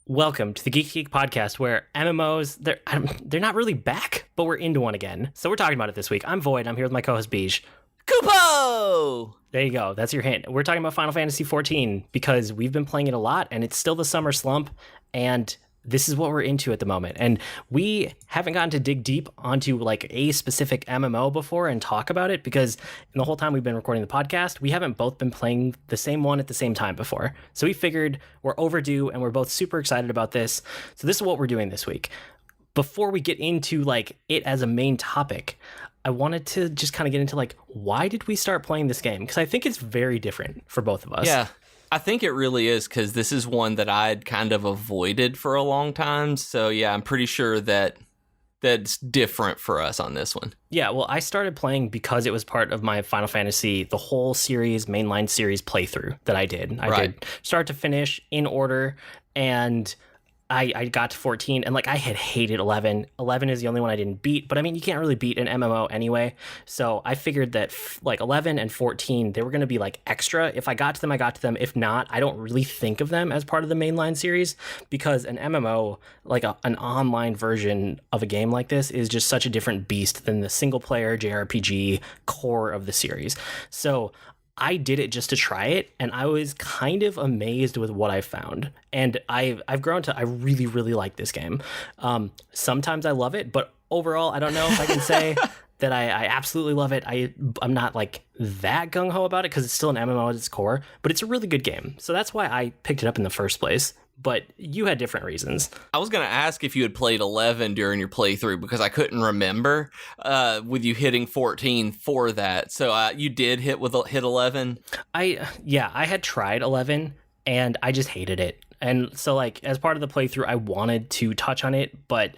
Welcome to the Geek podcast, where MMOs, they're not really back, but we're into one again. So we're talking about it this week. I'm Void. I'm here with my co-host Beej. Kupo! There you go. That's your hint. We're talking about Final Fantasy XIV because we've been playing it a lot, and it's still the summer slump, and this is what we're into at the moment. And we haven't gotten to dig deep onto like a specific MMO before and talk about it because in the whole time we've been recording the podcast, we haven't both been playing the same one at the same time before. So we figured we're overdue and we're both super excited about this. So this is what we're doing this week. Before we get into like it as a main topic, I wanted to just kind of get into like, why did we start playing this game? Because I think it's very different for both of us. Yeah. I think it really is, because this is one that I'd kind of avoided for a long time. So, yeah, I'm pretty sure that's different for us on this one. Yeah, well, I started playing because it was part of my Final Fantasy, the whole series, mainline series playthrough that I did. I did start to finish in order, and I got to 14, and like I had hated 11. 11 is the only one I didn't beat, but I mean, you can't really beat an MMO anyway. So I figured that like 11 and 14, they were going to be like extra. If I got to them, I got to them. If not, I don't really think of them as part of the mainline series, because an MMO, like an online version of a game like this, is just such a different beast than the single player JRPG core of the series. So I did it just to try it, and I was kind of amazed with what I found. And I've grown to, I really, really like this game. Sometimes I love it, but overall, I don't know if I can say that I absolutely love it. I'm not like that gung-ho about it because it's still an MMO at its core, but it's a really good game. So that's why I picked it up in the first place. But you had different reasons. I was going to ask if you had played 11 during your playthrough, because I couldn't remember with you hitting 14 for that. So you did hit 11? I had tried 11, and I just hated it. And so, like, as part of the playthrough, I wanted to touch on it, but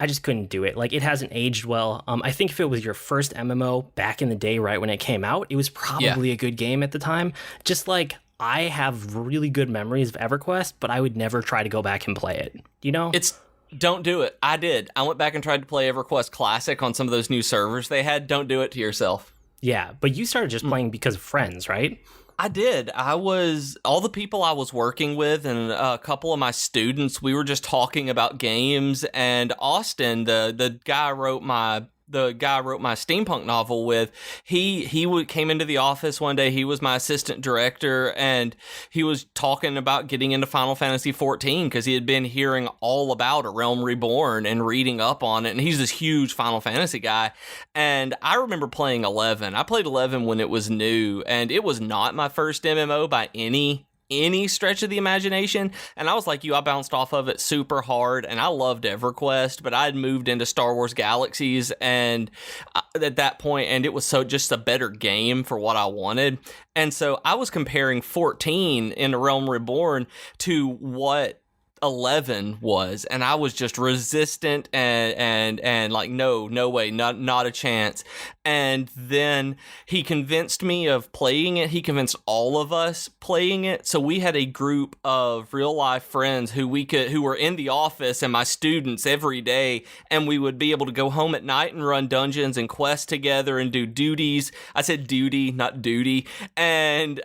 I just couldn't do it. Like, it hasn't aged well. I think if it was your first MMO back in the day, right when it came out, it was probably a good game at the time. Just like, I have really good memories of EverQuest, but I would never try to go back and play it. You know? Don't do it. I did. I went back and tried to play EverQuest Classic on some of those new servers they had. Don't do it to yourself. Yeah, but you started just playing because of friends, right? I did. All the people I was working with and a couple of my students, we were just talking about games, and Austin, the guy I wrote my steampunk novel with, he came into the office one day. He was my assistant director, and he was talking about getting into Final Fantasy XIV because he had been hearing all about A Realm Reborn and reading up on it, and he's this huge Final Fantasy guy. And I remember playing 11. I played 11 when it was new, and it was not my first MMO by any stretch of the imagination, and I was like you, I bounced off of it super hard, and I loved EverQuest, but I had moved into Star Wars Galaxies and at that point, and it was so just a better game for what I wanted. And so I was comparing 14 in The Realm Reborn to what 11 was, and I was just resistant and like no way, not a chance. And then he convinced me of playing it. He convinced all of us playing it. So we had a group of real life friends who were in the office and my students every day, and we would be able to go home at night and run dungeons and quests together and do duties. I said duty, not duty. And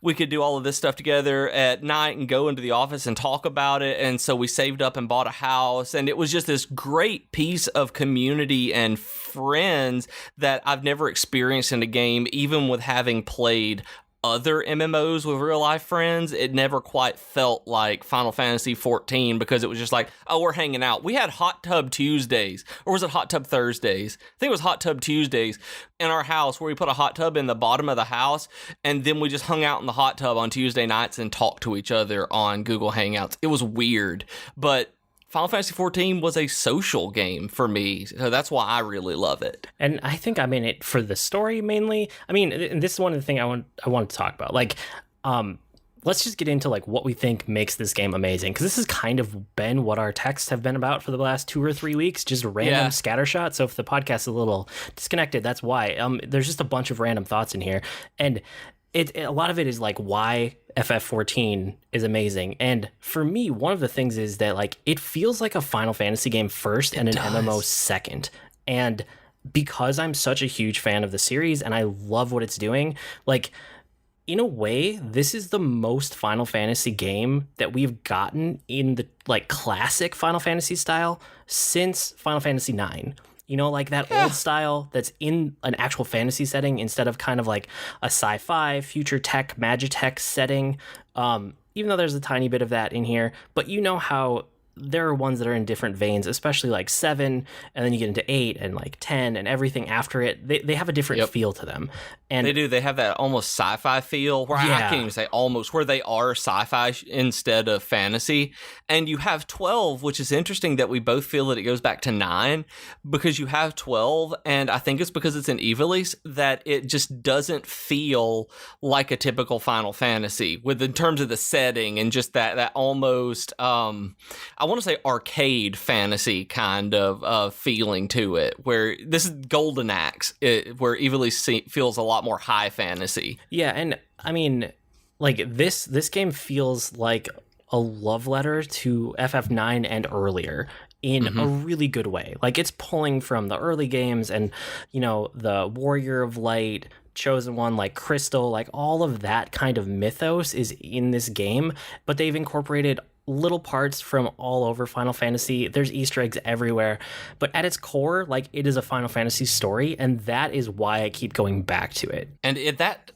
we could do all of this stuff together at night and go into the office and talk about it. And so we saved up and bought a house, and it was just this great piece of community and friends that I've never experienced in a game. Even with having played other MMOs with real life friends, it never quite felt like Final Fantasy XIV, because it was just like, oh, we're hanging out. We had Hot Tub Tuesdays, or was it Hot Tub Thursdays? I think it was Hot Tub Tuesdays in our house, where we put a hot tub in the bottom of the house, and then we just hung out in the hot tub on Tuesday nights and talked to each other on Google Hangouts. It was weird, but Final Fantasy XIV was a social game for me, so that's why I really love it. And I think I'm in it for the story mainly. I mean, and this is one of the things I want to talk about. Like, let's just get into like what we think makes this game amazing, because this has kind of been what our texts have been about for the last 2 or 3 weeks, just random scattershot. So if the podcast is a little disconnected, that's why. There's just a bunch of random thoughts in here, and a lot of it is like why FF14 is amazing. And for me, one of the things is that like it feels like a Final Fantasy game first and an MMO second. And because I'm such a huge fan of the series and I love what it's doing, like in a way, this is the most Final Fantasy game that we've gotten in the like classic Final Fantasy style since Final Fantasy IX. You know, like that old style that's in an actual fantasy setting instead of kind of like a sci-fi, future tech, magitech setting. Even though there's a tiny bit of that in here, but you know how there are ones that are in different veins, especially like 7, and then you get into 8 and like 10 and everything after it. They have a different feel to them. And they do. They have that almost sci-fi feel where I can't even say almost, where they are sci-fi instead of fantasy. And you have 12, which is interesting that we both feel that it goes back to 9, because you have 12, and I think it's because it's an Ivalice that it just doesn't feel like a typical Final Fantasy in terms of the setting and just that almost I want to say arcade fantasy kind of feeling to it, where this is Golden Axe, where Ivalice feels a lot more high fantasy. Yeah, and I mean, like this game feels like a love letter to FF9 and earlier in a really good way. Like it's pulling from the early games and, you know, the Warrior of Light, Chosen One, like Crystal, like all of that kind of mythos is in this game, but they've incorporated little parts from all over Final Fantasy. There's Easter eggs everywhere, but at its core, like it is a Final Fantasy story, and that is why I keep going back to it. And that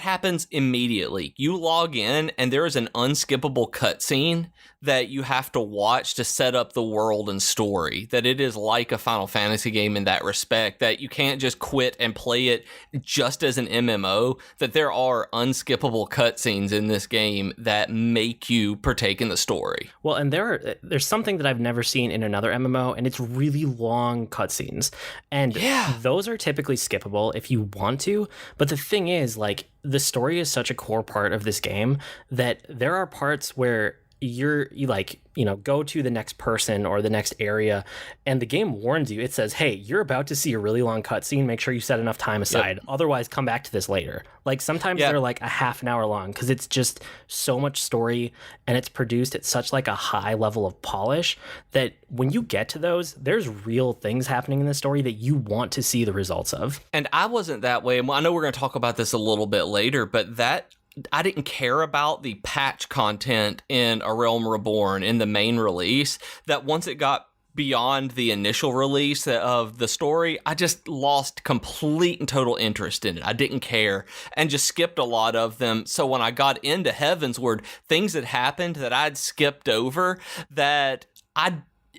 happens immediately. You log in, and there is an unskippable cutscene that you have to watch to set up the world and story. That it is like a Final Fantasy game in that respect, that you can't just quit and play it just as an MMO, that there are unskippable cutscenes in this game that make you partake in the story. Well, and there's something that I've never seen in another MMO, and it's really long cutscenes. And those are typically skippable if you want to, but the thing is, like, the story is such a core part of this game that there are parts where you like, you know, go to the next person or the next area, and the game warns you. It says, hey, you're about to see a really long cutscene. Make sure you set enough time aside. Otherwise, come back to this later. Like sometimes they're like a half an hour long because it's just so much story, and it's produced at such like a high level of polish that when you get to those, there's real things happening in the story that you want to see the results of. And I wasn't that way. I know we're going to talk about this a little bit later, but I didn't care about the patch content in A Realm Reborn in the main release, that once it got beyond the initial release of the story, I just lost complete and total interest in it. I didn't care and just skipped a lot of them. So when I got into Heavensward, things that happened that I'd skipped over that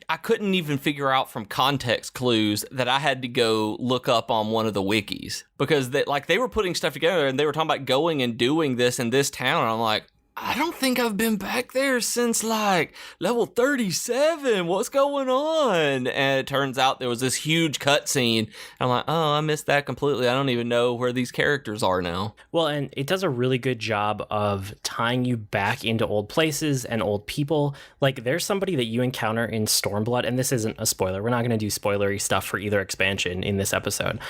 I couldn't even figure out from context clues that I had to go look up on one of the wikis, because they were putting stuff together and they were talking about going and doing this in this town. And I'm like, I don't think I've been back there since like level 37. What's going on? And it turns out there was this huge cutscene. I'm like, oh, I missed that completely. I don't even know where these characters are now. Well, and it does a really good job of tying you back into old places and old people. Like there's somebody that you encounter in Stormblood, and this isn't a spoiler. We're not going to do spoilery stuff for either expansion in this episode.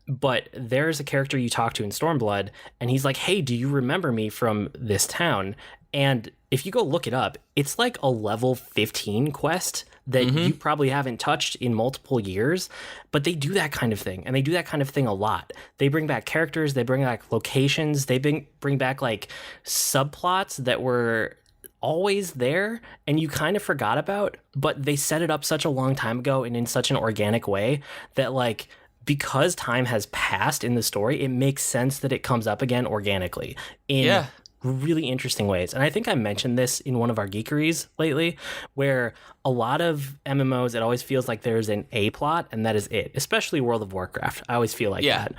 But there's a character you talk to in Stormblood, and he's like, hey, do you remember me from this town? And if you go look it up, it's like a level 15 quest that you probably haven't touched in multiple years, but they do that kind of thing, and they do that kind of thing a lot. They bring back characters, they bring back locations, they bring back like subplots that were always there and you kind of forgot about, but they set it up such a long time ago and in such an organic way that, like, because time has passed in the story, it makes sense that it comes up again organically in really interesting ways. And I think I mentioned this in one of our geekeries lately, where a lot of MMOs, it always feels like there's an A plot and that is it, especially World of Warcraft. I always feel like that.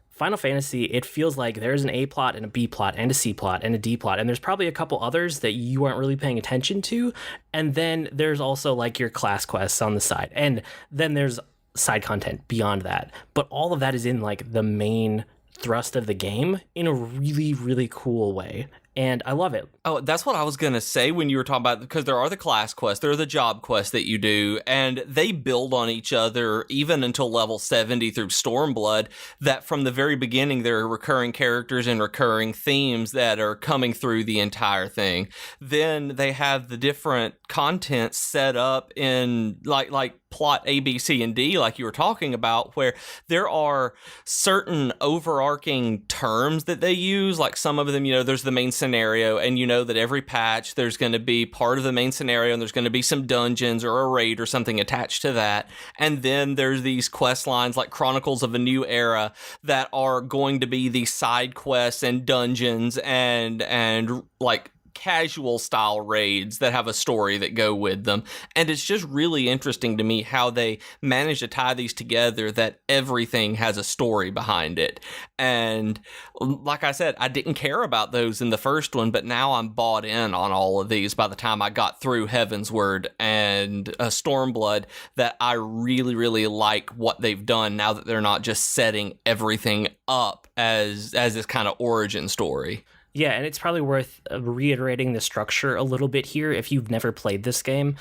Final Fantasy, it feels like there's an A plot and a B plot and a C plot and a D plot, and there's probably a couple others that you aren't really paying attention to. And then there's also like your class quests on the side. And then there's side content beyond that, but all of that is in like the main thrust of the game in a really, really cool way. and I love it. Oh, that's what I was going to say when you were talking about, because there are the class quests, there are the job quests that you do, and they build on each other even until level 70 through Stormblood, that from the very beginning there are recurring characters and recurring themes that are coming through the entire thing. Then they have the different content set up in like plot A, B, C, and D, like you were talking about, where there are certain overarching terms that they use. Like some of them, there's the main scenario, and that every patch there's going to be part of the main scenario, and there's going to be some dungeons or a raid or something attached to that. And then there's these quest lines like Chronicles of a New Era that are going to be these side quests and dungeons and like casual style raids that have a story that go with them. And it's just really interesting to me how they manage to tie these together, that everything has a story behind it. And like I said, I didn't care about those in the first one, but now I'm bought in on all of these by the time I got through Heavensward and Stormblood, that I really, really like what they've done now that they're not just setting everything up as this kind of origin story. Yeah, and it's probably worth reiterating the structure a little bit here if you've never played this game,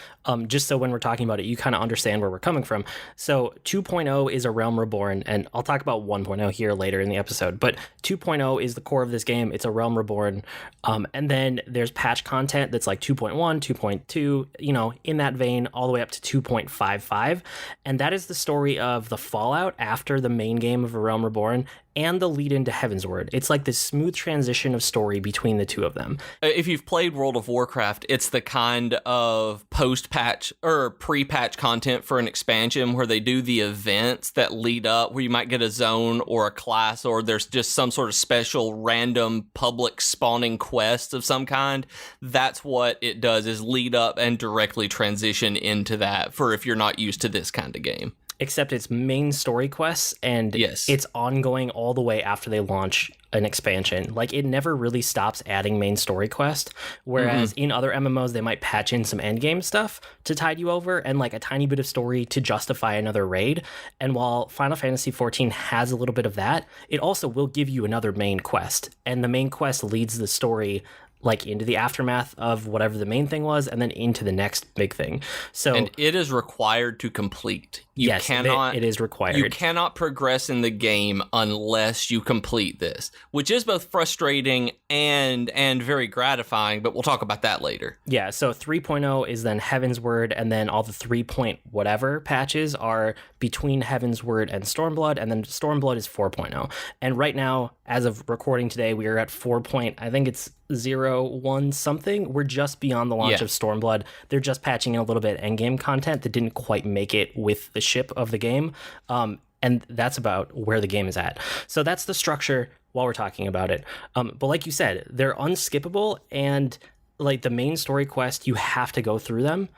just so when we're talking about it, you kind of understand where we're coming from. So 2.0 is A Realm Reborn, and I'll talk about 1.0 here later in the episode, but 2.0 is the core of this game. It's A Realm Reborn, and then there's patch content that's like 2.1, 2.2, in that vein, all the way up to 2.55, and that is the story of the fallout after the main game of A Realm Reborn and the lead into Heavensward. It's like this smooth transition of story between the two of them. If you've played World of Warcraft, it's the kind of post-patch or pre-patch content for an expansion where they do the events that lead up, where you might get a zone or a class, or there's just some sort of special random public spawning quest of some kind. That's what it does, is lead up and directly transition into that, for if you're not used to this kind of game. Except it's main story quests, and it's ongoing all the way after they launch an expansion. Like, it never really stops adding main story quest, whereas in other MMOs they might patch in some endgame stuff to tide you over and like a tiny bit of story to justify another raid. And while Final Fantasy XIV has a little bit of that, it also will give you another main quest, and the main quest leads the story like into the aftermath of whatever the main thing was, and then into the next big thing. So, and it is required to complete. It is required. You cannot progress in the game unless you complete this, which is both frustrating and very gratifying, but we'll talk about that later. Yeah, so 3.0 is then Heavensward, and then all the 3 point whatever patches are between Heavensward and Stormblood, and then Stormblood is 4.0. And right now, as of recording today, we are at 4. I think it's 0.1 something. We're just beyond the launch of Stormblood. They're just patching in a little bit of endgame content that didn't quite make it with the ship of the game. And that's about where the game is at. So that's the structure while we're talking about it. But like you said, they're unskippable, and like the main story quest, you have to go through them.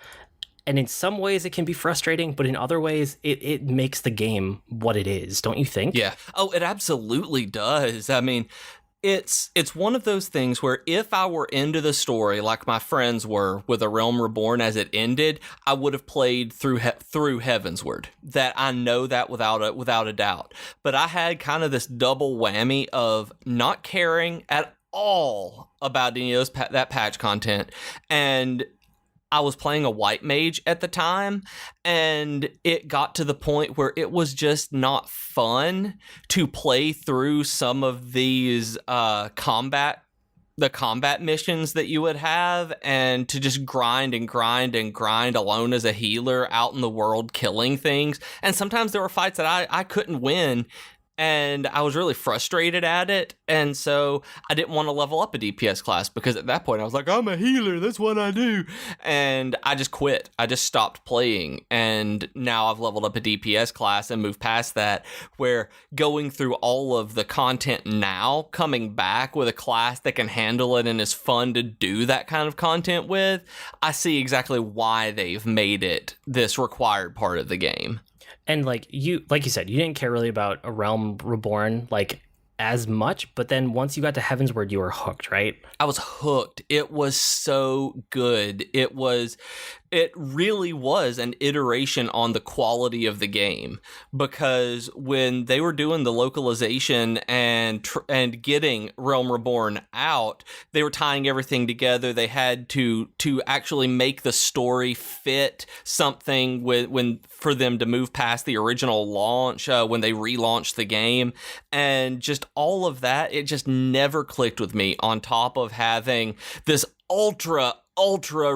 And in some ways it can be frustrating, but in other ways it makes the game what it is, don't you think? Yeah. Oh, it absolutely does. I mean, it's one of those things where if I were into the story like my friends were with A Realm Reborn as it ended, I would have played through Heavensward. That I know that without a doubt. But I had kind of this double whammy of not caring at all about any of that patch content, and I was playing a white mage at the time, and it got to the point where it was just not fun to play through some of these combat missions that you would have, and to just grind alone as a healer out in the world killing things. And sometimes there were fights that I couldn't win, and I was really frustrated at it, and so I didn't want to level up a DPS class, because at that point I was like, I'm a healer, that's what I do, and I just quit. I just stopped playing, and now I've leveled up a DPS class and moved past that, where going through all of the content now, coming back with a class that can handle it and is fun to do that kind of content with, I see exactly why they've made it this required part of the game. And like you said, you didn't care really about A Realm Reborn like as much, but then once you got to Heavensward, you were hooked, right? I was hooked. It was so good. It was It really was an iteration on the quality of the game, because when they were doing the localization and getting Realm Reborn out, they were tying everything together. They had to actually make the story fit something for them to move past the original launch when they relaunched the game, and just all of that. It just never clicked with me. On top of having this ultra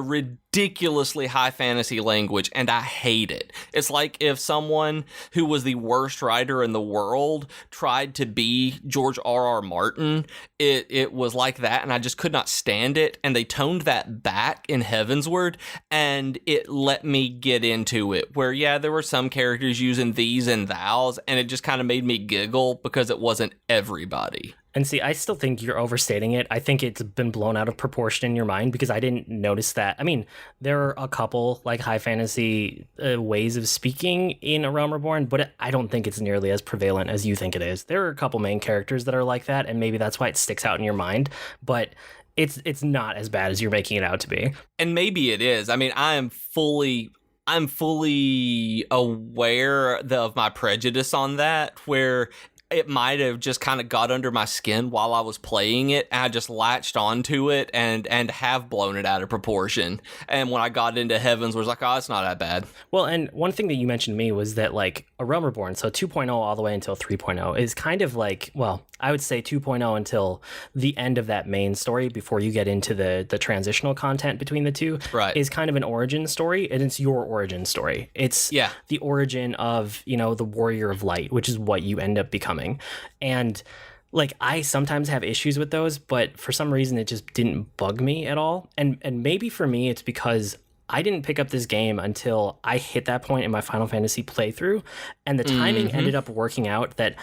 ridiculously high fantasy language, and I hate it. It's like if someone who was the worst writer in the world tried to be George R.R. Martin. It was like that, and I just could not stand it, and they toned that back in Heavensward, and it let me get into it, where, yeah, there were some characters using these and thous, and it just kind of made me giggle because it wasn't everybody. And see, I still think you're overstating it. I think it's been blown out of proportion in your mind because I didn't notice that. I mean, there are a couple like high fantasy ways of speaking in A Realm Reborn, but I don't think it's nearly as prevalent as you think it is. There are a couple main characters that are like that, and maybe that's why it sticks out in your mind, but it's not as bad as you're making it out to be. And maybe it is. I mean, I'm fully aware of my prejudice on that, where it might have just kind of got under my skin while I was playing it, and I just latched onto it and have blown it out of proportion. And when I got into Heavens, was like, oh, it's not that bad. Well, and one thing that you mentioned to me was that, like, A Realm Reborn, so 2.0 all the way until 3.0, is kind of like, well, I would say 2.0 until the end of that main story before you get into the transitional content between the two, right, is kind of an origin story, and it's your origin story. It's the origin of, the Warrior of Light, which is what you end up becoming. And like, I sometimes have issues with those, but for some reason it just didn't bug me at all. And maybe for me it's because I didn't pick up this game until I hit that point in my Final Fantasy playthrough, and the timing ended up working out that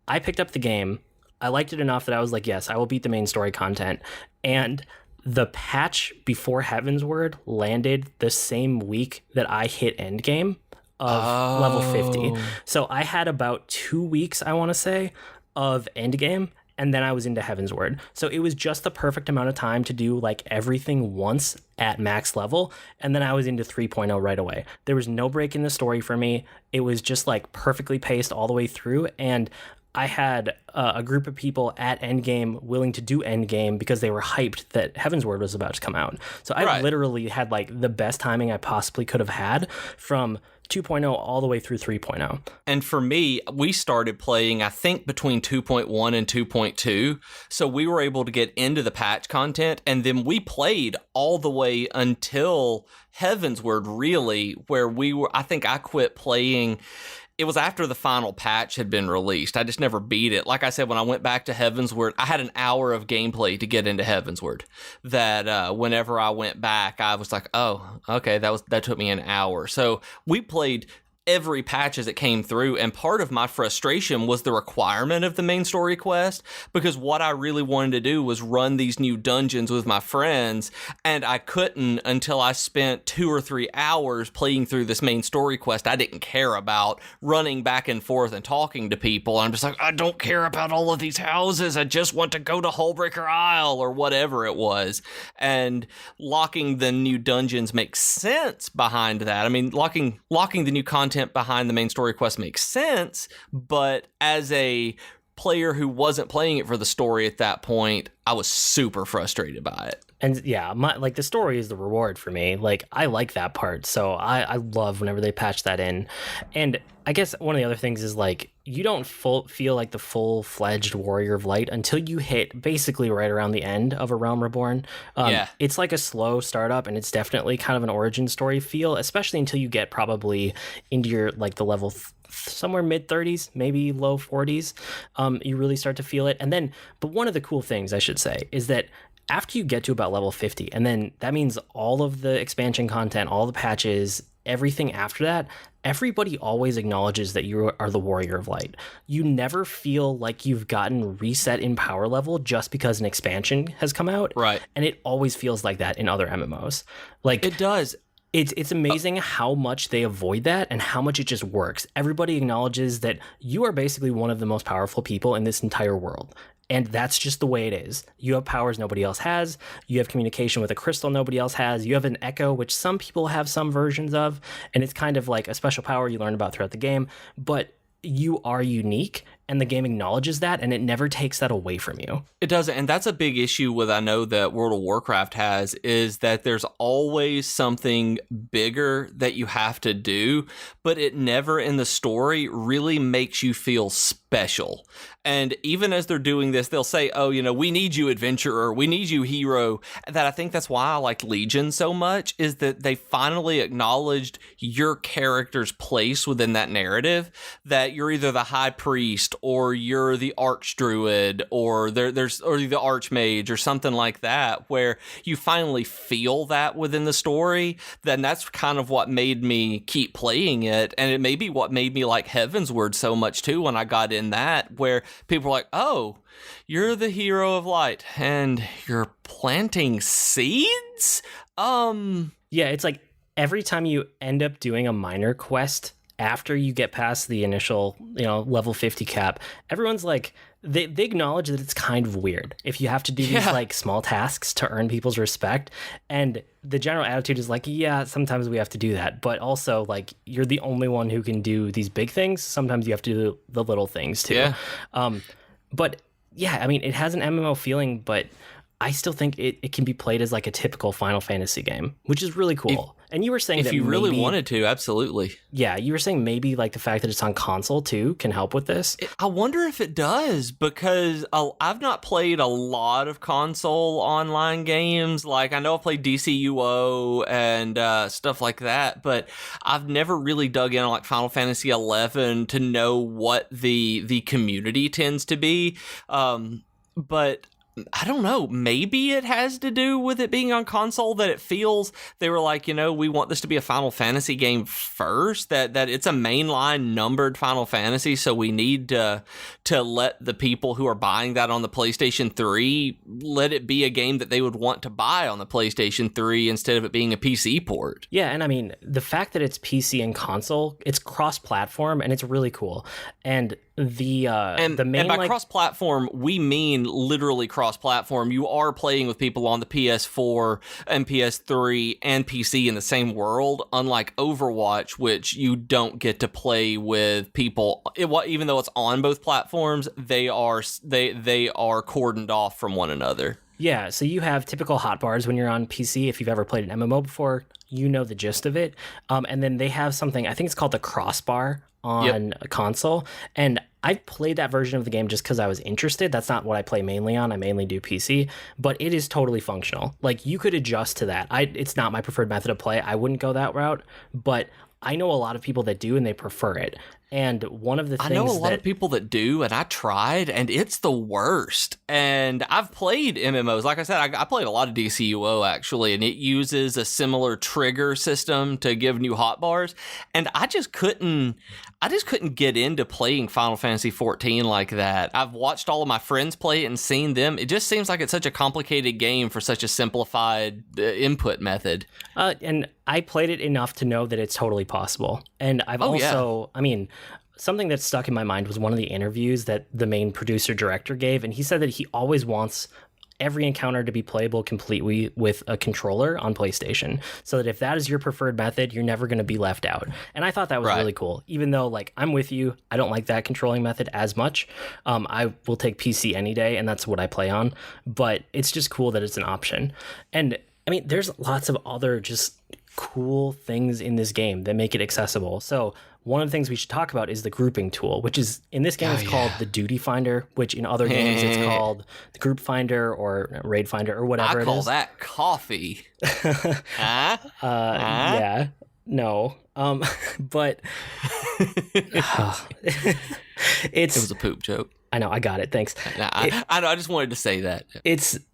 I picked up the game, I liked it enough that I was like, yes, I will beat the main story content. And the patch before Heavensward landed the same week that I hit endgame of level 50. So I had about 2 weeks, I want to say, of endgame, and then I was into Heavensward. So it was just the perfect amount of time to do like everything once at max level, and then I was into 3.0 right away. There was no break in the story for me. It was just like perfectly paced all the way through, and I had a group of people at Endgame willing to do Endgame because they were hyped that Heavensward was about to come out. So I literally had like the best timing I possibly could have had from 2.0 all the way through 3.0. And for me, we started playing, I think, between 2.1 and 2.2. So we were able to get into the patch content, and then we played all the way until Heavensward, really, where I think I quit playing. It was after the final patch had been released. I just never beat it. Like I said, when I went back to Heavensward, I had an hour of gameplay to get into Heavensward. That whenever I went back, I was like, oh, okay, that took me an hour. So we played every patch as it came through, and part of my frustration was the requirement of the main story quest, because what I really wanted to do was run these new dungeons with my friends, and I couldn't until I spent 2 or 3 hours playing through this main story quest I didn't care about, running back and forth and talking to people. I'm just like, I don't care about all of these houses, I just want to go to Hullbreaker Isle or whatever it was. And locking the new dungeons makes sense behind that. I mean, locking the new content behind the main story quest makes sense, but as a player who wasn't playing it for the story at that point, I was super frustrated by it. And yeah, the story is the reward for me. Like, I like that part, so I love whenever they patch that in. And I guess one of the other things is, like, you don't feel like the full-fledged Warrior of Light until you hit basically right around the end of A Realm Reborn. It's like a slow startup, and it's definitely kind of an origin story feel, especially until you get probably into your, like, the level somewhere mid-30s, maybe low 40s. You really start to feel it. And then, but one of the cool things, I should say, is that after you get to about level 50, and then that means all of the expansion content, all the patches, everything after that, everybody always acknowledges that you are the Warrior of Light. You never feel like you've gotten reset in power level just because an expansion has come out. Right. And it always feels like that in other MMOs. Like, it does. It's amazing how much they avoid that and how much it just works. Everybody acknowledges that you are basically one of the most powerful people in this entire world. And that's just the way it is. You have powers nobody else has. You have communication with a crystal nobody else has. You have an echo, which some people have some versions of. And it's kind of like a special power you learn about throughout the game. But you are unique, and the game acknowledges that, and it never takes that away from you. It doesn't, and that's a big issue with, I know, that World of Warcraft has, is that there's always something bigger that you have to do, but it never in the story really makes you feel special. And even as they're doing this, they'll say, oh, we need you, adventurer, we need you, hero. That I think that's why I like Legion so much, is that they finally acknowledged your character's place within that narrative, that you're either the high priest, or you're the archdruid, or there's the archmage, or something like that, where you finally feel that within the story. Then that's kind of what made me keep playing it, and it may be what made me like Heavensward so much too when I got in that, where people are like, oh, you're the hero of light, and you're planting seeds? Yeah, it's like every time you end up doing a minor quest after you get past the initial, level 50 cap, everyone's like, they acknowledge that it's kind of weird if you have to do these like small tasks to earn people's respect. And the general attitude is like, yeah, sometimes we have to do that. But also, like, you're the only one who can do these big things. Sometimes you have to do the little things too. Yeah. But yeah, I mean, it has an MMO feeling, but I still think it can be played as like a typical Final Fantasy game, which is really cool. And you were saying if that you really wanted to, absolutely. Yeah, you were saying maybe like the fact that it's on console too can help with this. I wonder if it does, because I've not played a lot of console online games. Like, I know I've played DCUO and stuff like that, but I've never really dug in on like Final Fantasy XI to know what the community tends to be. But I don't know, maybe it has to do with it being on console, that it feels, they were like, we want this to be a Final Fantasy game first, that it's a mainline numbered Final Fantasy, so we need to let the people who are buying that on the PlayStation 3, let it be a game that they would want to buy on the PlayStation 3 instead of it being a PC port. Yeah, and I mean, the fact that it's PC and console, it's cross-platform, and it's really cool. And the main, and by cross-platform, we mean literally cross-platform. You are playing with people on the PS4 and PS3 and PC in the same world, unlike Overwatch, which you don't get to play with people. Even though it's on both platforms, they are cordoned off from one another. Yeah, so you have typical hotbars when you're on PC. If you've ever played an MMO before, you know the gist of it. And then they have something, I think it's called the crossbar on a console. And I played that version of the game just because I was interested. That's not what I play mainly on. I mainly do PC, but it is totally functional. Like, you could adjust to that. It's not my preferred method of play. I wouldn't go that route, but I know a lot of people that do, and they prefer it. And one of the things, I know a lot of people that do, and I tried, and it's the worst. And I've played MMOs. Like I said, I played a lot of DCUO, actually, and it uses a similar trigger system to give new hotbars. And I just couldn't get into playing Final Fantasy XIV like that. I've watched all of my friends play it and seen them. It just seems like it's such a complicated game for such a simplified input method. And I played it enough to know that it's totally possible. And I've I mean, something that stuck in my mind was one of the interviews that the main producer director gave, and he said that he always wants every encounter to be playable completely with a controller on PlayStation, so that if that is your preferred method, you're never going to be left out. And I thought that was really cool, even though, like, I'm with you, I don't like that controlling method as much. I will take PC any day, and that's what I play on, but it's just cool that it's an option. And I mean, there's lots of other just cool things in this game that make it accessible. So one of the things we should talk about is the grouping tool, which is, in this game, it's called the Duty Finder, which in other games it's called the Group Finder or Raid Finder or whatever it is. I call that coffee. Yeah, no. But it was a poop joke. I know, I got it. Thanks. I know. I just wanted to say that.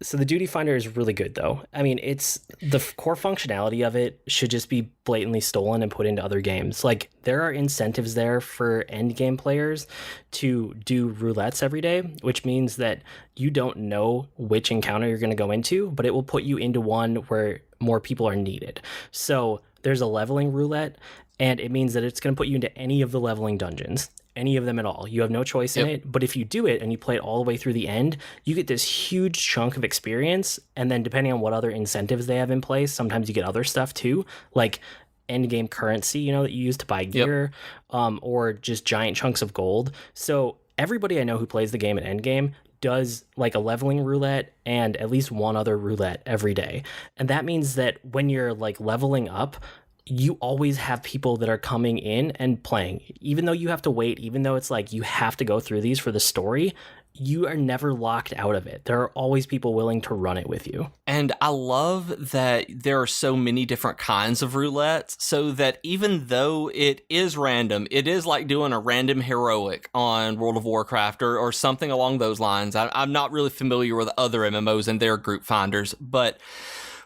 So the Duty Finder is really good, though. I mean, it's the core functionality of it should just be blatantly stolen and put into other games. Like, there are incentives there for end game players to do roulettes every day, which means that you don't know which encounter you're going to go into, but it will put you into one where more people are needed. So there's a leveling roulette, and it means that it's going to put you into any of the leveling dungeons. any of them at all. You have no choice in it. But if you do it and you play it all the way through the end, you get this huge chunk of experience. And then depending on what other incentives they have in place, sometimes you get other stuff too, like end game currency, you know, that you use to buy gear, or just giant chunks of gold. So everybody I know who plays the game at end game does like a leveling roulette and at least one other roulette every day. And that means that when you're like leveling up, you always have people that are coming in and playing. Even though you have to wait, even though it's like you have to go through these for the story, you are never locked out of it. There are always people willing to run it with you. And I love that there are so many different kinds of roulettes, so that even though it is random, it is like doing a random heroic on World of Warcraft or something along those lines. I'm not really familiar with other MMOs and their group finders, but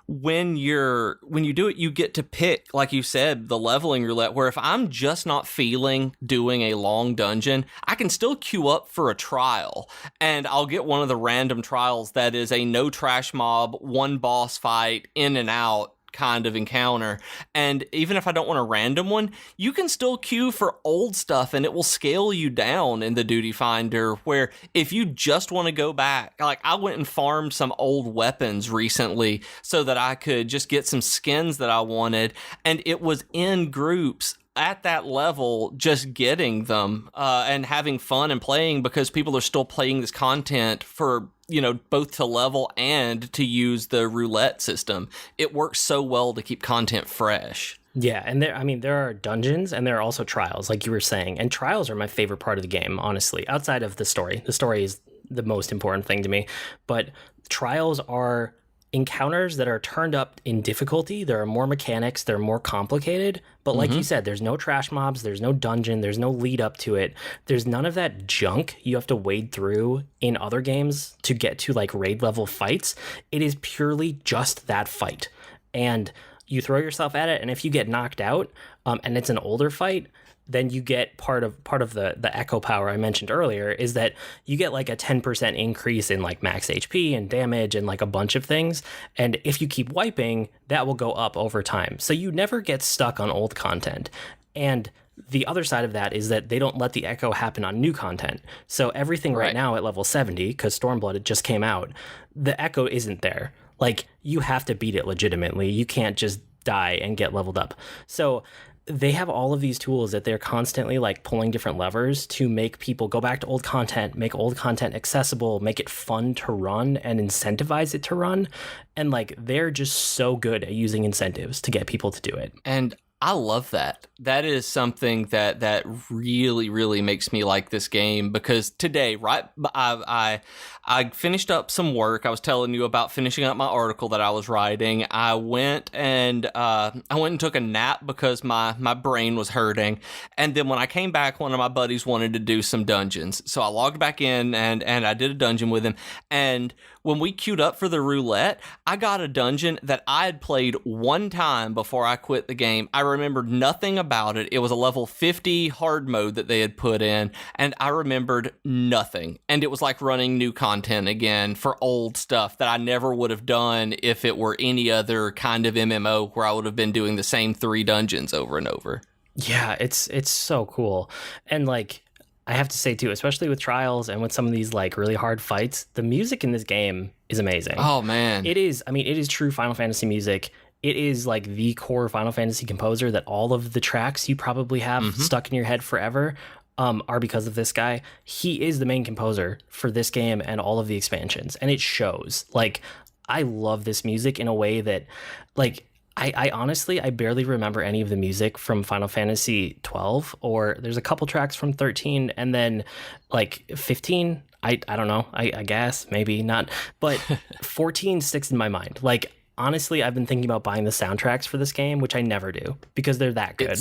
when you do it, you get to pick, like you said, the leveling roulette, where if I'm just not feeling doing a long dungeon, I can still queue up for a trial, and I'll get one of the random trials that is a no trash mob, one boss fight, in and out kind of encounter. And even if I don't want a random one, you can still queue for old stuff and it will scale you down in the duty finder, where if you just want to go back, like I went and farmed some old weapons recently so that I could just get some skins that I wanted, and it was in groups at that level just getting them and having fun and playing, because people are still playing this content for, you know, both to level and to use the roulette system. It works so well to keep content fresh. Yeah, and there are dungeons and there are also trials, like you were saying. And trials are my favorite part of the game, honestly, outside of the story. The story is the most important thing to me. But trials are encounters that are turned up in difficulty. There are more mechanics, they're more complicated, but like you said, there's no trash mobs, there's no dungeon, there's no lead up to it, there's none of that junk you have to wade through in other games to get to like raid level fights. It is purely just that fight, and you throw yourself at it, and if you get knocked out, and it's an older fight, then you get part of the echo power I mentioned earlier, is that you get like a 10% increase in like max HP and damage and like a bunch of things. And if you keep wiping, that will go up over time. So you never get stuck on old content. And the other side of that is that they don't let the echo happen on new content. So everything right now at level 70, because Stormblood just came out, the echo isn't there. Like, you have to beat it legitimately. You can't just die and get leveled up. So they have all of these tools that they're constantly like pulling different levers to make people go back to old content, make old content accessible, make it fun to run and incentivize it to run. And like, they're just so good at using incentives to get people to do it. And I love that. That is something that really, really makes me like this game, because today, right, I finished up some work. I was telling you about finishing up my article that I was writing. I went and took a nap because my brain was hurting. And then when I came back, one of my buddies wanted to do some dungeons. So I logged back in and I did a dungeon with him. And when we queued up for the roulette, I got a dungeon that I had played one time before I quit the game. I remembered nothing about it. It was a level 50 hard mode that they had put in, and I remembered nothing. And it was like running new content again for old stuff that I never would have done if it were any other kind of MMO where I would have been doing the same 3 dungeons over and over. Yeah, it's so cool. And like, I have to say too, especially with trials and with some of these like really hard fights, the music in this game is amazing. Oh man. It is true Final Fantasy music. It is like the core Final Fantasy composer that all of the tracks you probably have stuck in your head forever are because of this guy. He is the main composer for this game and all of the expansions, and it shows. Like, I love this music in a way that, like, I honestly, I barely remember any of the music from Final Fantasy 12, or there's a couple tracks from 13, and then like 15, I don't know, I guess, maybe not, but 14 sticks in my mind. Like, honestly, I've been thinking about buying the soundtracks for this game, which I never do because they're that good.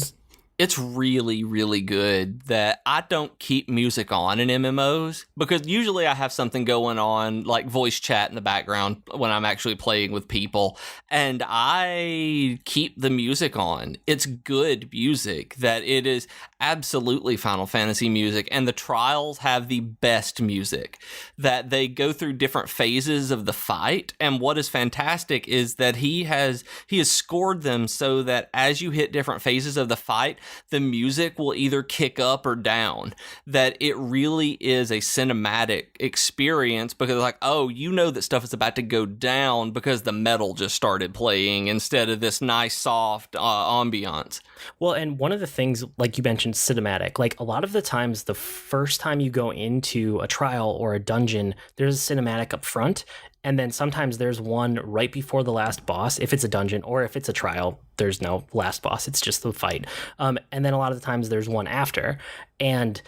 It's really, really good that I don't keep music on in MMOs, because usually I have something going on, like voice chat in the background when I'm actually playing with people, and I keep the music on. It's good music, that it is absolutely Final Fantasy music, and the trials have the best music, that they go through different phases of the fight, and what is fantastic is that he has scored them so that as you hit different phases of the fight, the music will either kick up or down down, that it really is a cinematic experience, because like, oh, you know that stuff is about to go down because the metal just started playing instead of this nice soft ambiance. Well, and one of the things, like you mentioned, cinematic, like a lot of the times the first time you go into a trial or a dungeon, there's a cinematic up front. And then sometimes there's one right before the last boss, if it's a dungeon, or if it's a trial, there's no last boss. It's just the fight. And then a lot of the times there's one after. And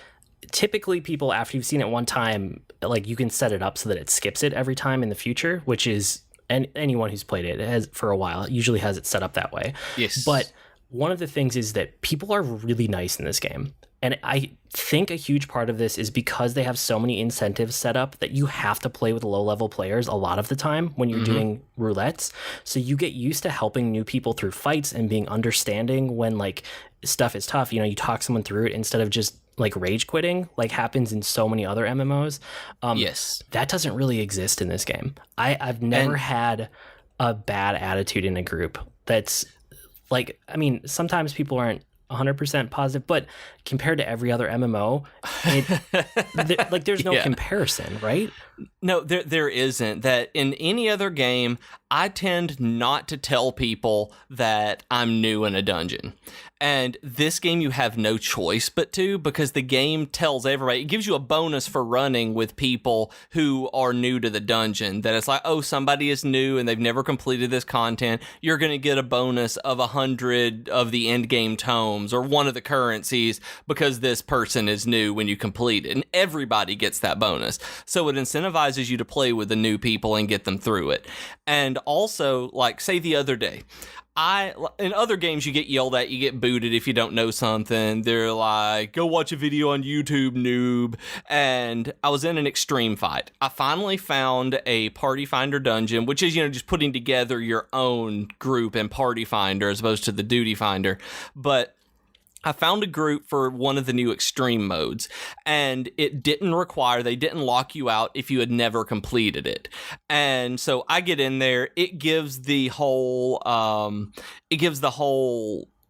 typically people, after you've seen it one time, like you can set it up so that it skips it every time in the future, which is, and anyone who's played it has for a while usually has it set up that way. Yes. But one of the things is that people are really nice in this game. And I think a huge part of this is because they have so many incentives set up that you have to play with low-level players a lot of the time when you're doing roulettes. So you get used to helping new people through fights and being understanding when like stuff is tough. You know, you talk someone through it instead of just like rage quitting, like happens in so many other MMOs. Yes. That doesn't really exist in this game. I've never had a bad attitude in a group. That's like, I mean, sometimes people aren't 100% positive, but compared to every other MMO, like there's no comparison, right? No, there isn't. That in any other game, I tend not to tell people that I'm new in a dungeon. And this game, you have no choice but to, because the game tells everybody, it gives you a bonus for running with people who are new to the dungeon. That it's like, oh, somebody is new and they've never completed this content. You're going to get a bonus of 100 of the end game tomes or one of the currencies because this person is new when you complete it. And everybody gets that bonus. So it incentivizes you to play with the new people and get them through it. And also, like, say the other day, in other games, you get yelled at, you get booted if you don't know something. They're like, go watch a video on YouTube, noob. And I was in an extreme fight. I finally found a party finder dungeon, which is, you know, just putting together your own group and party finder as opposed to the duty finder. But I found a group for one of the new extreme modes, and it didn't require, they didn't lock you out if you had never completed it. And so I get in there, it gives the whole,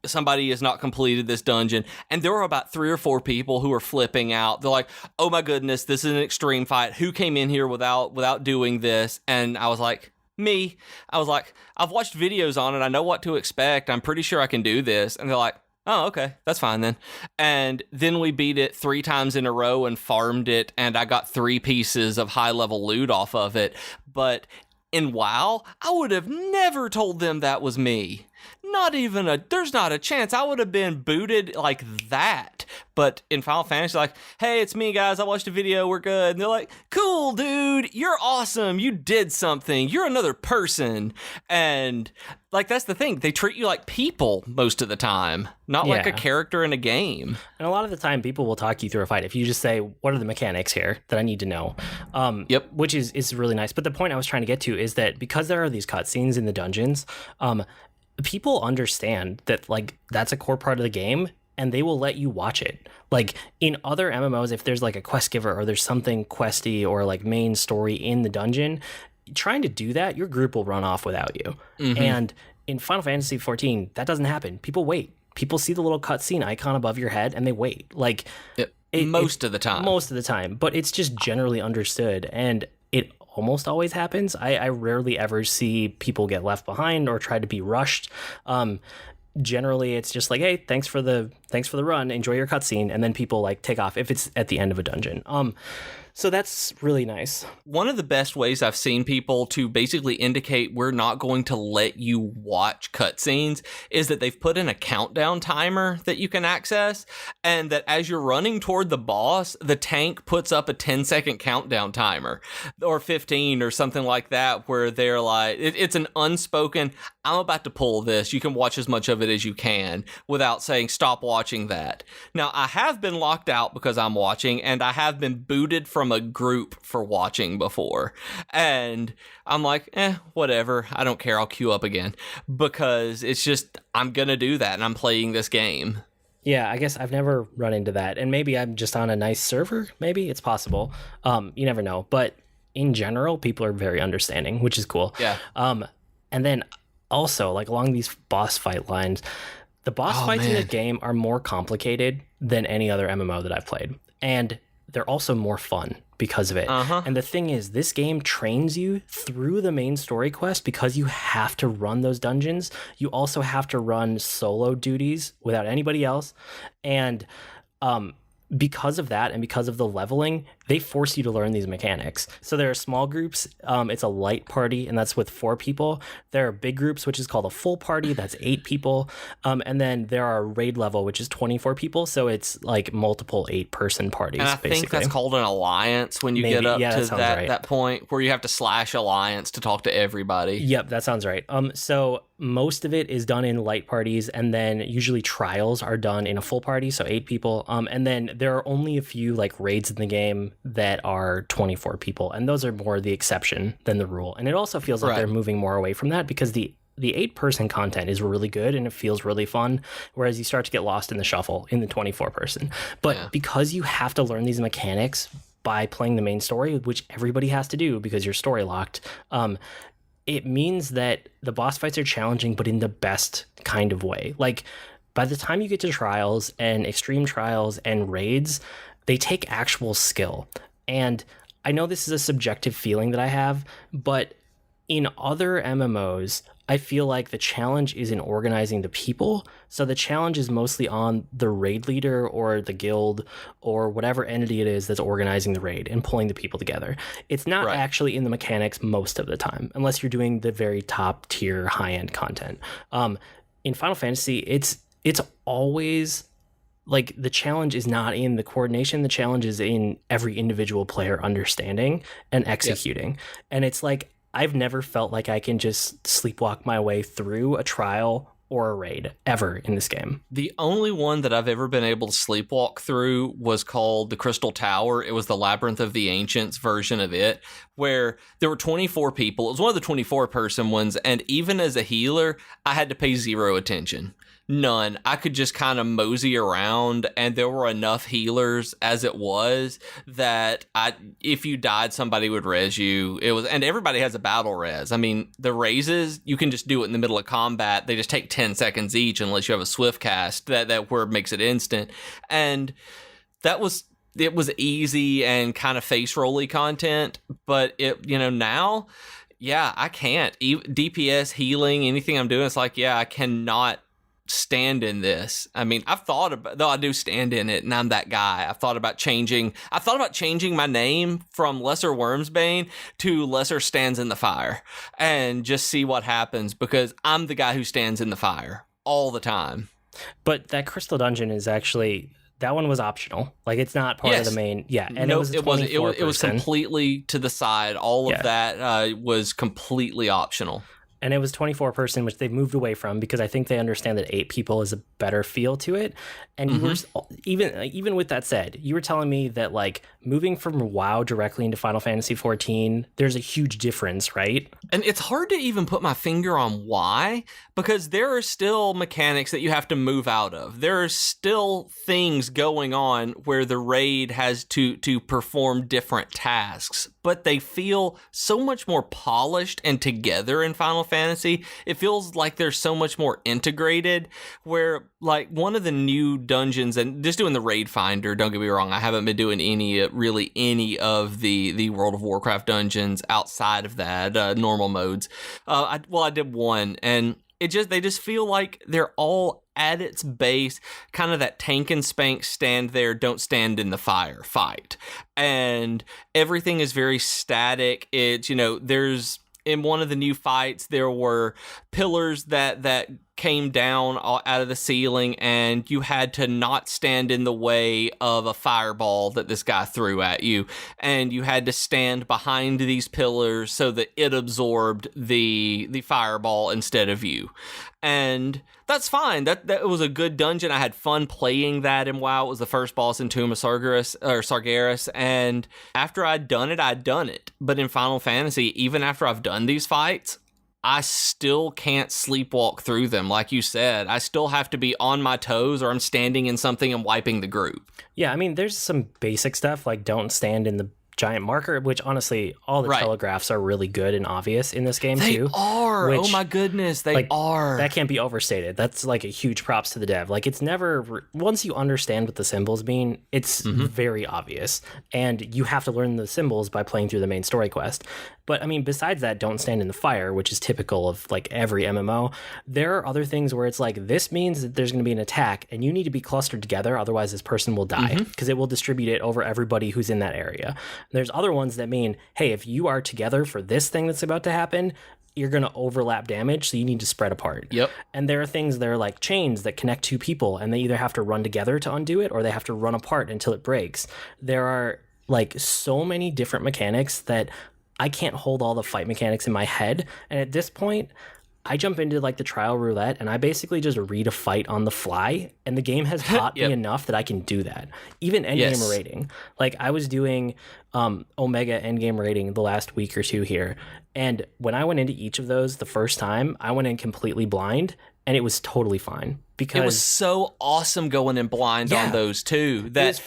somebody has not completed this dungeon, and there were about 3 or 4 people who were flipping out. They're like, oh my goodness, this is an extreme fight. Who came in here without doing this? And I was like, me. I was like, I've watched videos on it. I know what to expect. I'm pretty sure I can do this. And they're like, oh, okay, that's fine then. And then we beat it 3 times in a row and farmed it, and I got 3 pieces of high-level loot off of it. But in WoW, I would have never told them that was me. There's not a chance. I would have been booted like that. But in Final Fantasy, like, hey, it's me, guys. I watched a video. We're good. And they're like, cool, dude. You're awesome. You did something. You're another person. And, like, that's the thing. They treat you like people most of the time, not like a character in a game. And a lot of the time, people will talk you through a fight. If you just say, what are the mechanics here that I need to know? Which is really nice. But the point I was trying to get to is that because there are these cutscenes in the dungeons, people understand that, like, that's a core part of the game, and they will let you watch it. Like, in other MMOs, if there's, like, a quest giver or there's something questy or, like, main story in the dungeon, trying to do that, your group will run off without you. Mm-hmm. And in Final Fantasy XIV, that doesn't happen. People wait. People see the little cutscene icon above your head, and they wait. Like, most of the time. Most of the time. But it's just generally understood, and it almost always happens. I rarely ever see people get left behind or try to be rushed. Generally, it's just like, hey, thanks for the run, enjoy your cutscene, and then people like take off if it's at the end of a dungeon. So that's really nice. One of the best ways I've seen people to basically indicate we're not going to let you watch cutscenes is that they've put in a countdown timer that you can access, and that as you're running toward the boss, the tank puts up a 10-second countdown timer, or 15 or something like that, where they're like, it's an unspoken, I'm about to pull this, you can watch as much of it as you can, without saying, stop watching that. Now, I have been locked out because I'm watching, and I have been booted from a group for watching before, and I'm like, whatever, I don't care, I'll queue up again, because it's just, I'm gonna do that, and I'm playing this game. Yeah, I guess I've never run into that, and maybe I'm just on a nice server, maybe, it's possible. You never know, but in general, people are very understanding, which is cool. Yeah. And then also, like, along these boss fight lines, The boss fights in the game are more complicated than any other MMO that I've played. And they're also more fun because of it. And the thing is, this game trains you through the main story quest because you have to run those dungeons. You also have to run solo duties without anybody else. And because of that and because of the leveling, they force you to learn these mechanics. So there are small groups. It's a light party, and that's with 4 people. There are big groups, which is called a full party. That's 8 people. And then there are raid level, which is 24 people. So it's like multiple 8-person parties. And I think that's called an alliance when you get up to that point where you have to slash alliance to talk to everybody. Yep, that sounds right. So most of it is done in light parties, and then usually trials are done in a full party, so 8 people. And then there are only a few like raids in the game that are 24 people, and those are more the exception than the rule. And it also feels like they're moving more away from that because the 8-person content is really good and it feels really fun, whereas you start to get lost in the shuffle in the 24-person. But because you have to learn these mechanics by playing the main story, which everybody has to do because you're story locked, it means that the boss fights are challenging, but in the best kind of way. Like, by the time you get to trials and extreme trials and raids, they take actual skill. And I know this is a subjective feeling that I have, but in other MMOs, I feel like the challenge is in organizing the people. So the challenge is mostly on the raid leader or the guild or whatever entity it is that's organizing the raid and pulling the people together. It's not actually in the mechanics most of the time, unless you're doing the very top tier high-end content. In Final Fantasy, it's always like the challenge is not in the coordination. The challenge is in every individual player understanding and executing. And it's like, I've never felt like I can just sleepwalk my way through a trial or a raid ever in this game. The only one that I've ever been able to sleepwalk through was called the Crystal Tower. It was the Labyrinth of the Ancients version of it, where there were 24 people. It was one of the 24-person ones, and even as a healer, I had to pay 0 attention. None. I could just kind of mosey around, and there were enough healers as it was that if you died, somebody would res you. And everybody has a battle res. I mean, the raises, you can just do it in the middle of combat. They just take 10 seconds each unless you have a swift cast that where it makes it instant. And it was easy and kind of face rolly content, but now, I can't. DPS, healing, anything I'm doing, it's like, I cannot stand in this. I mean, I've thought about, though I do stand in it and I'm that guy. I thought about changing my name from Lesser Wormsbane to Lesser Stands in the Fire and just see what happens, because I'm the guy who stands in the fire all the time. But that Crystal Dungeon is actually, that one was optional. Like, it's not part of the main. Yeah, and no, it wasn't. It was completely to the side. All of that was completely optional. And it was 24-person, which they've moved away from because I think they understand that 8 people is a better feel to it. And you were, even with that said, you were telling me that like moving from WoW directly into Final Fantasy 14, there's a huge difference, right? And it's hard to even put my finger on why, because there are still mechanics that you have to move out of. There are still things going on where the raid has to perform different tasks, but they feel so much more polished and together in Final Fantasy. It feels like they're so much more integrated, where like one of the new dungeons, and just doing the raid finder, don't get me wrong, I haven't been doing any of the World of Warcraft dungeons outside of that, normal modes. I did one, and they just feel like they're all at its base, kind of that tank and spank, stand there, don't stand in the fire fight. And everything is very static. It's, there's, in one of the new fights, there were pillars that came down out of the ceiling, and you had to not stand in the way of a fireball that this guy threw at you. And you had to stand behind these pillars so that it absorbed the fireball instead of you. And that's fine. That was a good dungeon. I had fun playing that in WoW. It was the first boss in Tomb of Sargeras. And after I'd done it. But in Final Fantasy, even after I've done these fights, I still can't sleepwalk through them. Like you said, I still have to be on my toes, or I'm standing in something and wiping the group. Yeah, I mean, there's some basic stuff like don't stand in the giant marker, which honestly, all the telegraphs are really good and obvious in this game too. They are. Oh my goodness, they are. That can't be overstated. That's like a huge props to the dev. Like it's never, once you understand what the symbols mean, it's very obvious. And you have to learn the symbols by playing through the main story quest. But I mean, besides that, don't stand in the fire, which is typical of like every MMO. There are other things where it's like, this means that there's going to be an attack and you need to be clustered together. Otherwise this person will die because it will distribute it over everybody who's in that area. There's other ones that mean, hey, if you are together for this thing that's about to happen, you're going to overlap damage, so you need to spread apart. Yep. And there are things that are like chains that connect two people, and they either have to run together to undo it, or they have to run apart until it breaks. There are like so many different mechanics that I can't hold all the fight mechanics in my head. And at this point, I jump into like the trial roulette and I basically just read a fight on the fly, and the game has taught me enough that I can do that. Even endgame rating. Like I was doing Omega endgame rating the last week or two here. And when I went into each of those the first time, I went in completely blind and it was totally fine. Because it was so awesome going in blind on those too. That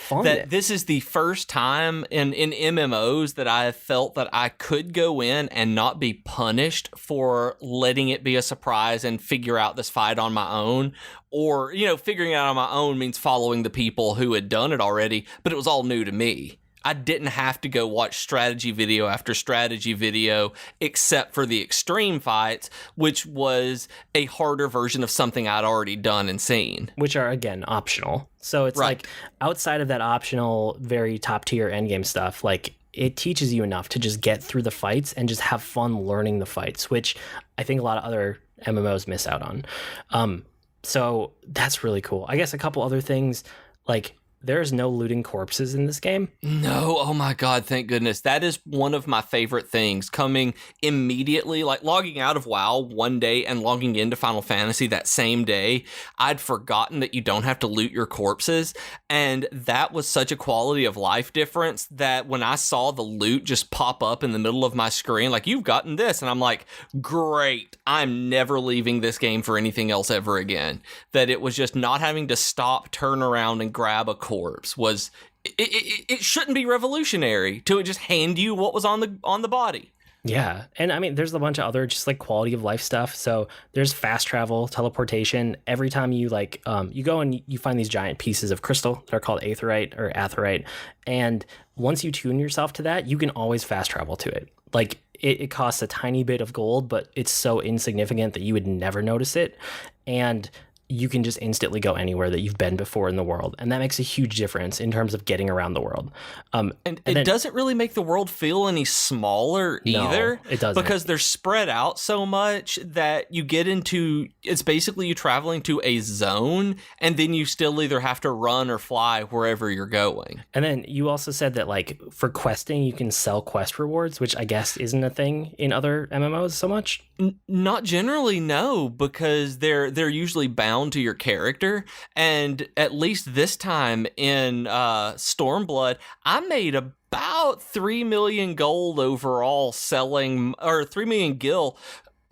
this is the first time in MMOs that I have felt that I could go in and not be punished for letting it be a surprise and figure out this fight on my own. Or, you know, figuring it out on my own means following the people who had done it already, but it was all new to me. I didn't have to go watch strategy video after strategy video, except for the extreme fights, which was a harder version of something I'd already done and seen. Which are, again, optional. So it's like outside of that optional, very top tier endgame stuff, like it teaches you enough to just get through the fights and just have fun learning the fights, which I think a lot of other MMOs miss out on. So that's really cool. I guess a couple other things, like there's no looting corpses in this game. No, oh my God, thank goodness. That is one of my favorite things, coming immediately, like logging out of WoW one day and logging into Final Fantasy that same day. I'd forgotten that you don't have to loot your corpses, and that was such a quality of life difference that when I saw the loot just pop up in the middle of my screen, like, you've gotten this, and I'm like, great, I'm never leaving this game for anything else ever again. That it was just not having to stop, turn around, and grab a corpse was it shouldn't be revolutionary to just hand you what was on the body. Yeah, and I mean there's a bunch of other just like quality of life stuff. So there's fast travel, teleportation. Every time you like you go and you find these giant pieces of crystal that are called aetheryte, and once you tune yourself to that, you can always fast travel to it. Like it costs a tiny bit of gold, but it's so insignificant that you would never notice it, and you can just instantly go anywhere that you've been before in the world. And that makes a huge difference in terms of getting around the world. And it doesn't really make the world feel any smaller either. No, it doesn't. Because they're spread out so much that you get into, it's basically you traveling to a zone, and then you still either have to run or fly wherever you're going. And then you also said that like for questing, you can sell quest rewards, which I guess isn't a thing in other MMOs so much. Not generally, no, because they're usually bound to your character. And at least this time in Stormblood, I made about 3 million gold overall selling, or 3 million gil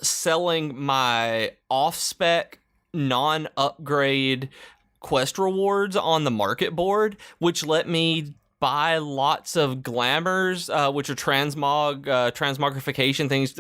selling my off-spec non-upgrade quest rewards on the market board, which let me buy lots of glamours, which are transmogrification things,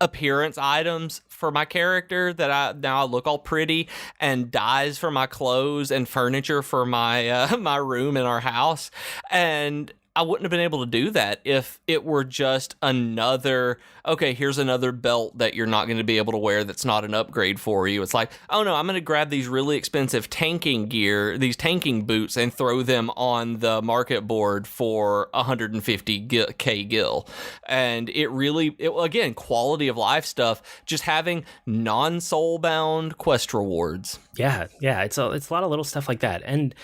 appearance items for my character that I look all pretty, and dyes for my clothes and furniture for my my room in our house. And I wouldn't have been able to do that if it were just another, okay, here's another belt that you're not going to be able to wear that's not an upgrade for you. It's like, oh no, I'm going to grab these really expensive tanking gear, these tanking boots, and throw them on the market board for 150k gil. And again, quality of life stuff, just having non-soul-bound quest rewards. Yeah, it's a lot of little stuff like that. And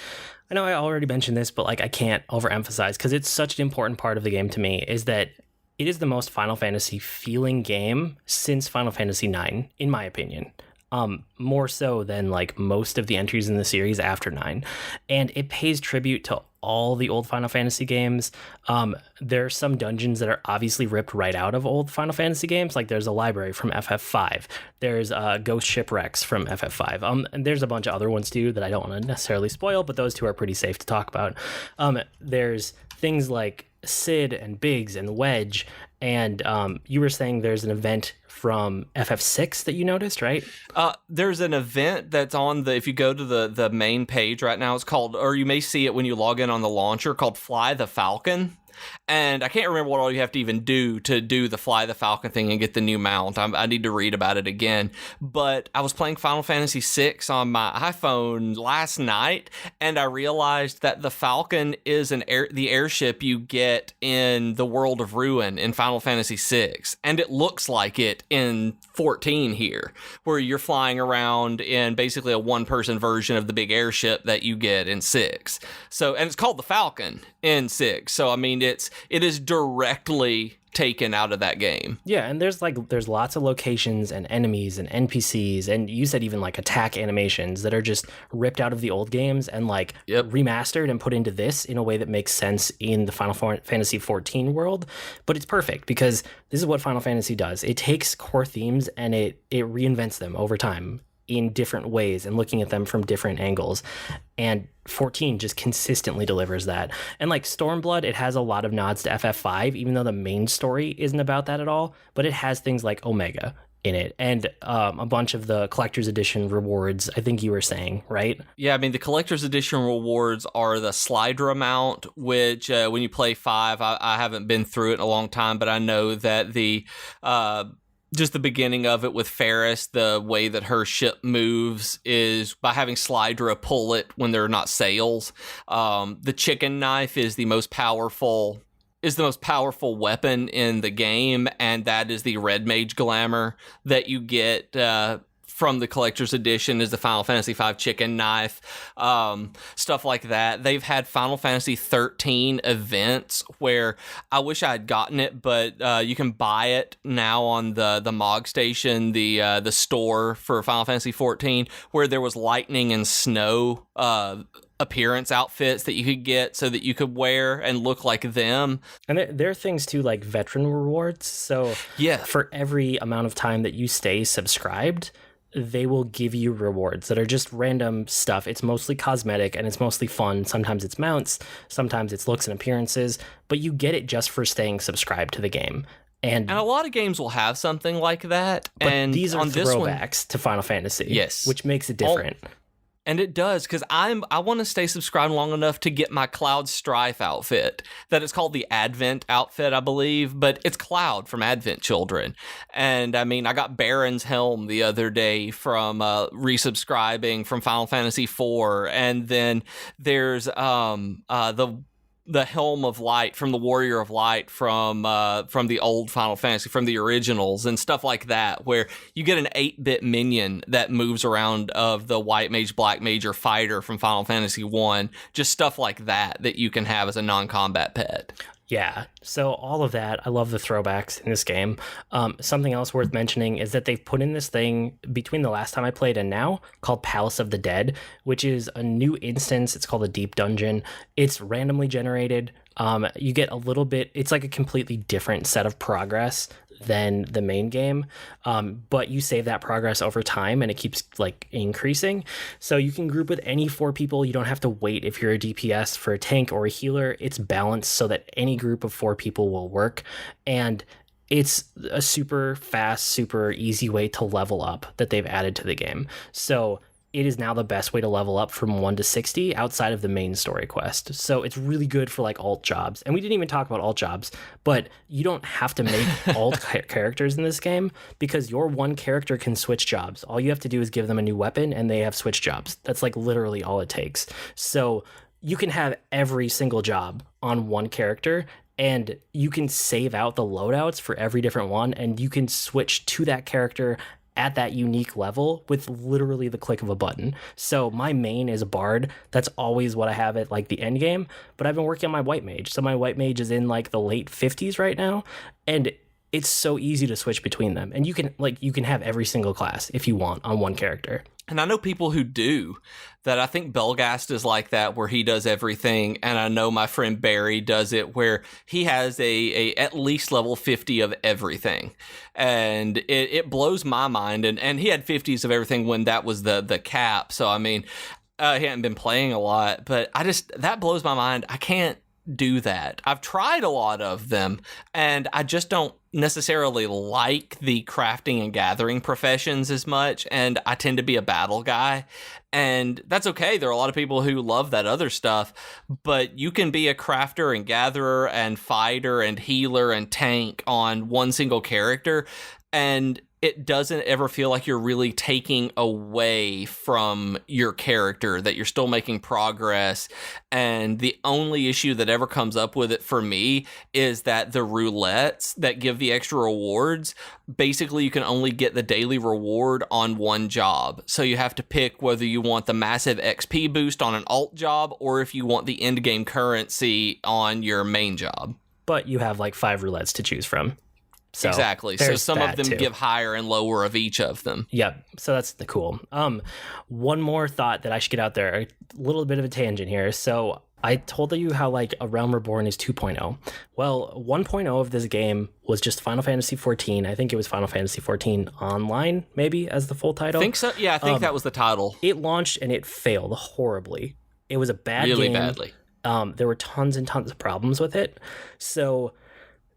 I know I already mentioned this, but like I can't overemphasize, because it's such an important part of the game to me, is that it is the most Final Fantasy feeling game since Final Fantasy IX, in my opinion. More so than like most of the entries in the series after 9. And it pays tribute to all the old Final Fantasy games. There are some dungeons that are obviously ripped right out of old Final Fantasy games. Like there's a library from FF5. There's Ghost Shipwrecks from FF5. And there's a bunch of other ones too that I don't want to necessarily spoil, but those two are pretty safe to talk about. There's things like Sid and Biggs and Wedge, and you were saying there's an event from FF6 that you noticed, right? There's an event that's on if you go to the main page right now, it's called, or you may see it when you log in on the launcher, called Fly the Falcon. And I can't remember what all you have to even do to do the Fly the Falcon thing and get the new mount. I need to read about it again. But I was playing Final Fantasy VI on my iPhone last night, and I realized that the Falcon is the airship you get in the World of Ruin in Final Fantasy VI. And it looks like it in 14 here, where you're flying around in basically a one-person version of the big airship that you get in 6. So, and it's called the Falcon in 6. So, I mean, it is directly taken out of that game. Yeah, and there's lots of locations and enemies and NPCs, and you said even like attack animations that are just ripped out of the old games and remastered and put into this in a way that makes sense in the Final Fantasy XIV world. But it's perfect because this is what Final Fantasy does. It takes core themes and it reinvents them over time in different ways and looking at them from different angles. And 14 just consistently delivers that. And like Stormblood, it has a lot of nods to FF5, even though the main story isn't about that at all. But it has things like Omega in it and a bunch of the collector's edition rewards, I think you were saying, right? Yeah, I mean, the collector's edition rewards are the Slydra mount, which when you play 5, I haven't been through it in a long time, but I know that just the beginning of it with Ferris, the way that her ship moves is by having Slydra pull it when there are not sails. The chicken knife is the most powerful weapon in the game, and that is the Red Mage glamour that you get from the collector's edition is the Final Fantasy V chicken knife, stuff like that. They've had Final Fantasy 13 events where I wish I had gotten it, but you can buy it now on the Mog Station, the store for Final Fantasy 14, where there was lightning and snow appearance outfits that you could get so that you could wear and look like them. And there are things too, like veteran rewards. So yeah, for every amount of time that you stay subscribed, they will give you rewards that are just random stuff. It's mostly cosmetic and it's mostly fun. Sometimes it's mounts, sometimes it's looks and appearances, but you get it just for staying subscribed to the game. And a lot of games will have something like that. But and these are on throwbacks to Final Fantasy. Yes. Which makes it different. And it does, because I want to stay subscribed long enough to get my Cloud Strife outfit. That is called the Advent outfit, I believe, but it's Cloud from Advent Children. And I mean, I got Baron's helm the other day from resubscribing from Final Fantasy IV, and then there's the Helm of Light from the Warrior of Light from the old Final Fantasy, from the originals and stuff like that, where you get an 8-bit minion that moves around of the White Mage, Black Mage, or Fighter from Final Fantasy 1, just stuff like that you can have as a non-combat pet. Yeah, so all of that, I love the throwbacks in this game. Something else worth mentioning is that they've put in this thing between the last time I played and now called Palace of the Dead, which is a new instance. It's called a Deep Dungeon. It's randomly generated. You get a little bit, it's like a completely different set of progress than the main game, but you save that progress over time and it keeps like increasing. So you can group with any 4 people. You don't have to wait if you're a DPS for a tank or a healer. It's balanced so that any group of 4 people will work, and it's a super fast, super easy way to level up that they've added to the game. So it is now the best way to level up from 1 to 60 outside of the main story quest. So it's really good for like alt jobs. And we didn't even talk about alt jobs, but you don't have to make alt characters in this game because your one character can switch jobs. All you have to do is give them a new weapon and they have switch jobs. That's like literally all it takes. So you can have every single job on one character, and you can save out the loadouts for every different one, and you can switch to that character at that unique level with literally the click of a button. So my main is a bard. That's always what I have at like the end game, but I've been working on my white mage. So my white mage is in like the late 50s right now, and it's so easy to switch between them. And you can have every single class if you want on one character. And I know people who do that. I think Belgast is like that, where he does everything. And I know my friend Barry does it, where he has a at least level 50 of everything. And it blows my mind. And he had 50s of everything when that was the cap. So, I mean, he hadn't been playing a lot, but that blows my mind. I can't do that. I've tried a lot of them, and I just don't necessarily like the crafting and gathering professions as much, and I tend to be a battle guy, and that's okay. There are a lot of people who love that other stuff, but you can be a crafter and gatherer and fighter and healer and tank on one single character, and it doesn't ever feel like you're really taking away from your character, that you're still making progress. And the only issue that ever comes up with it for me is that the roulettes that give the extra rewards, basically you can only get the daily reward on one job. So you have to pick whether you want the massive XP boost on an alt job or if you want the end game currency on your main job. But you have like 5 roulettes to choose from. So exactly. So some of them give higher and lower of each of them. Yep. So that's the cool. One more thought that I should get out there, a little bit of a tangent here. So I told you how like A Realm Reborn is 2.0. Well, 1.0 of this game was just Final Fantasy 14. I think it was Final Fantasy 14 Online, maybe, as the full title. I think so. Yeah, I think that was the title. It launched and it failed horribly. It was a bad game. Really badly. There were tons and tons of problems with it. So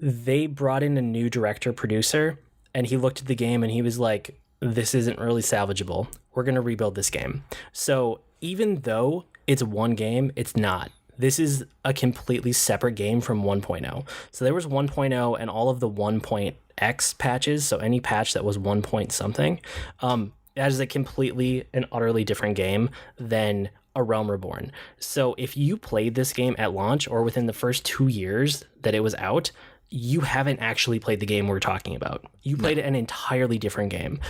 they brought in a new director producer, and he looked at the game and he was like, this isn't really salvageable. We're going to rebuild this game. So even though it's one game, it's not. This is a completely separate game from 1.0. So there was 1.0 and all of the 1.x patches. So any patch that was 1 point something, that is a completely and utterly different game than A Realm Reborn. So if you played this game at launch or within the first 2 years that it was out, you haven't actually played the game we're talking about. You played an entirely different game.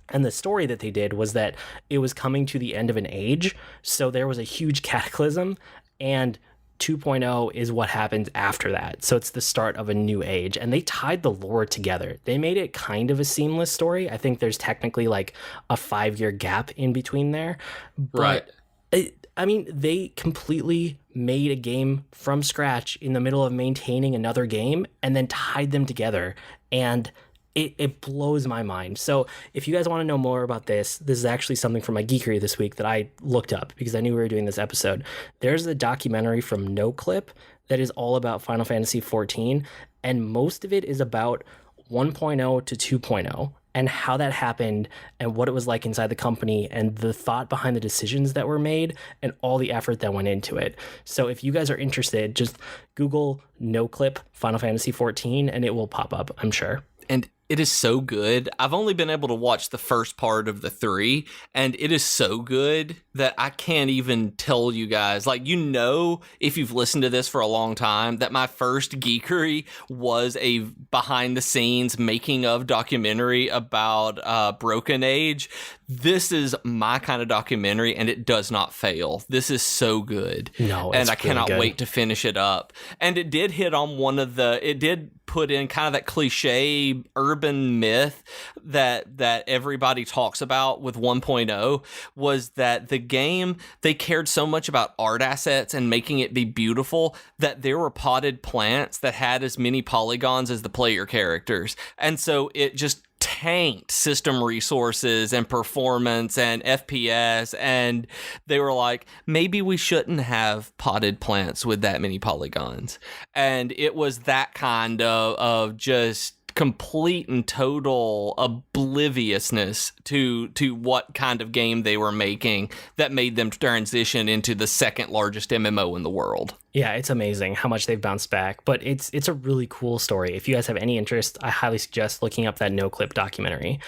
And the story that they did was that it was coming to the end of an age, so there was a huge cataclysm, and 2.0 is what happens after that. So it's the start of a new age, and they tied the lore together. They made it kind of a seamless story. I think there's technically like a 5-year gap in between there. But right. I mean, they completely made a game from scratch in the middle of maintaining another game and then tied them together. And it blows my mind. So if you guys want to know more about this is actually something from my geekery this week that I looked up because I knew we were doing this episode. There's a documentary from NoClip that is all about Final Fantasy XIV, and most of it is about 1.0 to 2.0 and how that happened and what it was like inside the company and the thought behind the decisions that were made and all the effort that went into it. So if you guys are interested, just Google NoClip Final Fantasy XIV and it will pop up, I'm sure. And it is so good. I've only been able to watch the first part of the 3, and it is so good that I can't even tell you guys. Like, you know, if you've listened to this for a long time, that my first geekery was a behind-the-scenes making-of documentary about Broken Age. This is my kind of documentary, and it does not fail. This is so good. No, and I cannot wait to finish it up. And it did hit on it did put in kind of that cliche urban myth that everybody talks about with 1.0, was that the game, they cared so much about art assets and making it be beautiful that there were potted plants that had as many polygons as the player characters. And so it just tanked system resources and performance and FPS, and they were like, maybe we shouldn't have potted plants with that many polygons. And it was that kind of just complete and total obliviousness to what kind of game they were making that made them transition into the second largest MMO in the world. Yeah, it's amazing how much they've bounced back, but it's a really cool story. If you guys have any interest, I highly suggest looking up that NoClip documentary.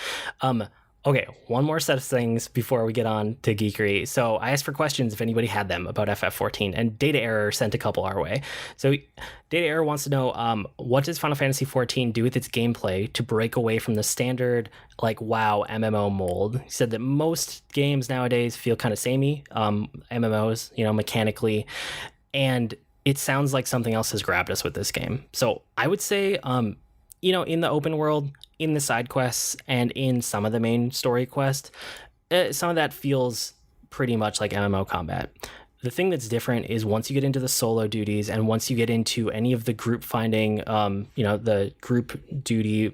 Okay, one more set of things before we get on to geekery. So I asked for questions if anybody had them about FF14, and Data Error sent a couple our way. So Data Error wants to know, what does Final Fantasy XIV do with its gameplay to break away from the standard, like, WoW MMO mold? He said that most games nowadays feel kind of samey, MMOs, mechanically, and it sounds like something else has grabbed us with this game. So I would say, in the open world, in the side quests, and in some of the main story quests, some of that feels pretty much like MMO combat. The thing that's different is once you get into the solo duties and once you get into any of the group finding, the group duty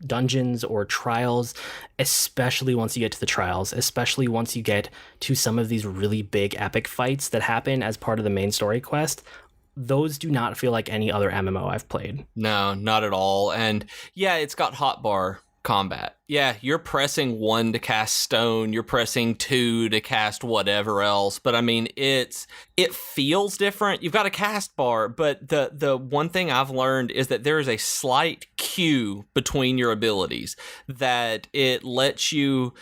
dungeons or trials, especially once you get to the trials, especially once you get to some of these really big epic fights that happen as part of the main story quest, those do not feel like any other MMO I've played. No, not at all. And yeah, it's got hotbar combat. Yeah, you're pressing 1 to cast stone, you're pressing 2 to cast whatever else, but I mean it feels different. You've got a cast bar, but the one thing I've learned is that there is a slight queue between your abilities, that it lets you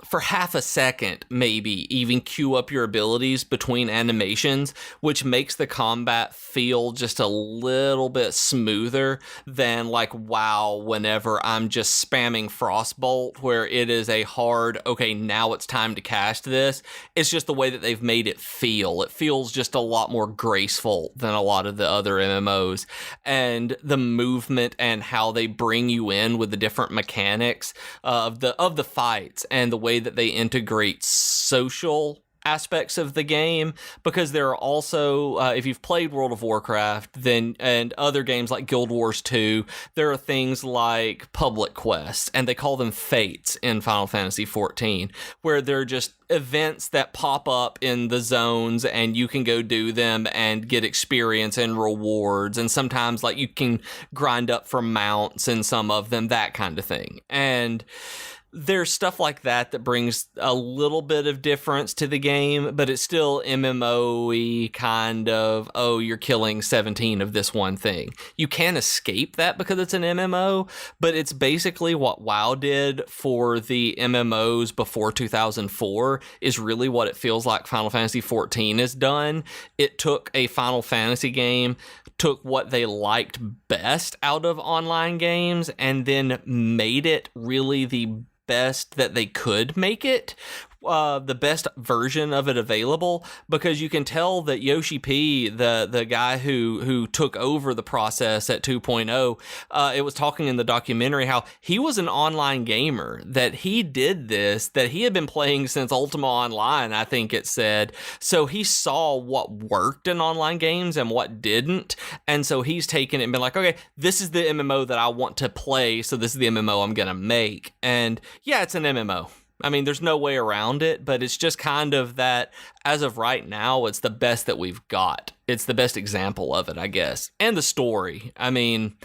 for half a second maybe even queue up your abilities between animations, which makes the combat feel just a little bit smoother than like WoW whenever I'm just spamming Frostbolt, where it is a hard, okay, now it's time to cast this. It's just the way that they've made it feel. It feels just a lot more graceful than a lot of the other MMOs. And the movement and how they bring you in with the different mechanics of the fights, and the way that they integrate social aspects of the game, because there are also, if you've played World of Warcraft, then and other games like Guild Wars 2, there are things like public quests, and they call them fates in Final Fantasy XIV, where they're just events that pop up in the zones, and you can go do them and get experience and rewards, and sometimes like you can grind up for mounts in some of them, that kind of thing. And there's stuff like that that brings a little bit of difference to the game, but it's still MMO-y kind of, oh, you're killing 17 of this one thing. You can't escape that because it's an MMO, but it's basically what WoW did for the MMOs before 2004 is really what it feels like Final Fantasy XIV has done. It took a Final Fantasy game, took what they liked best out of online games, and then made it really the best that they could make it, the best version of it available, because you can tell that Yoshi P, the guy who took over the process at 2.0, it was talking in the documentary how he was an online gamer, that he did this, that he had been playing since Ultima Online, I think it said. So he saw what worked in online games and what didn't, and so he's taken it and been like, okay, this is the MMO that I want to play, so this is the MMO I'm gonna make. And yeah, it's an MMO. I mean, there's no way around it, but it's just kind of that, as of right now, it's the best that we've got. It's the best example of it, I guess. And the story. I mean,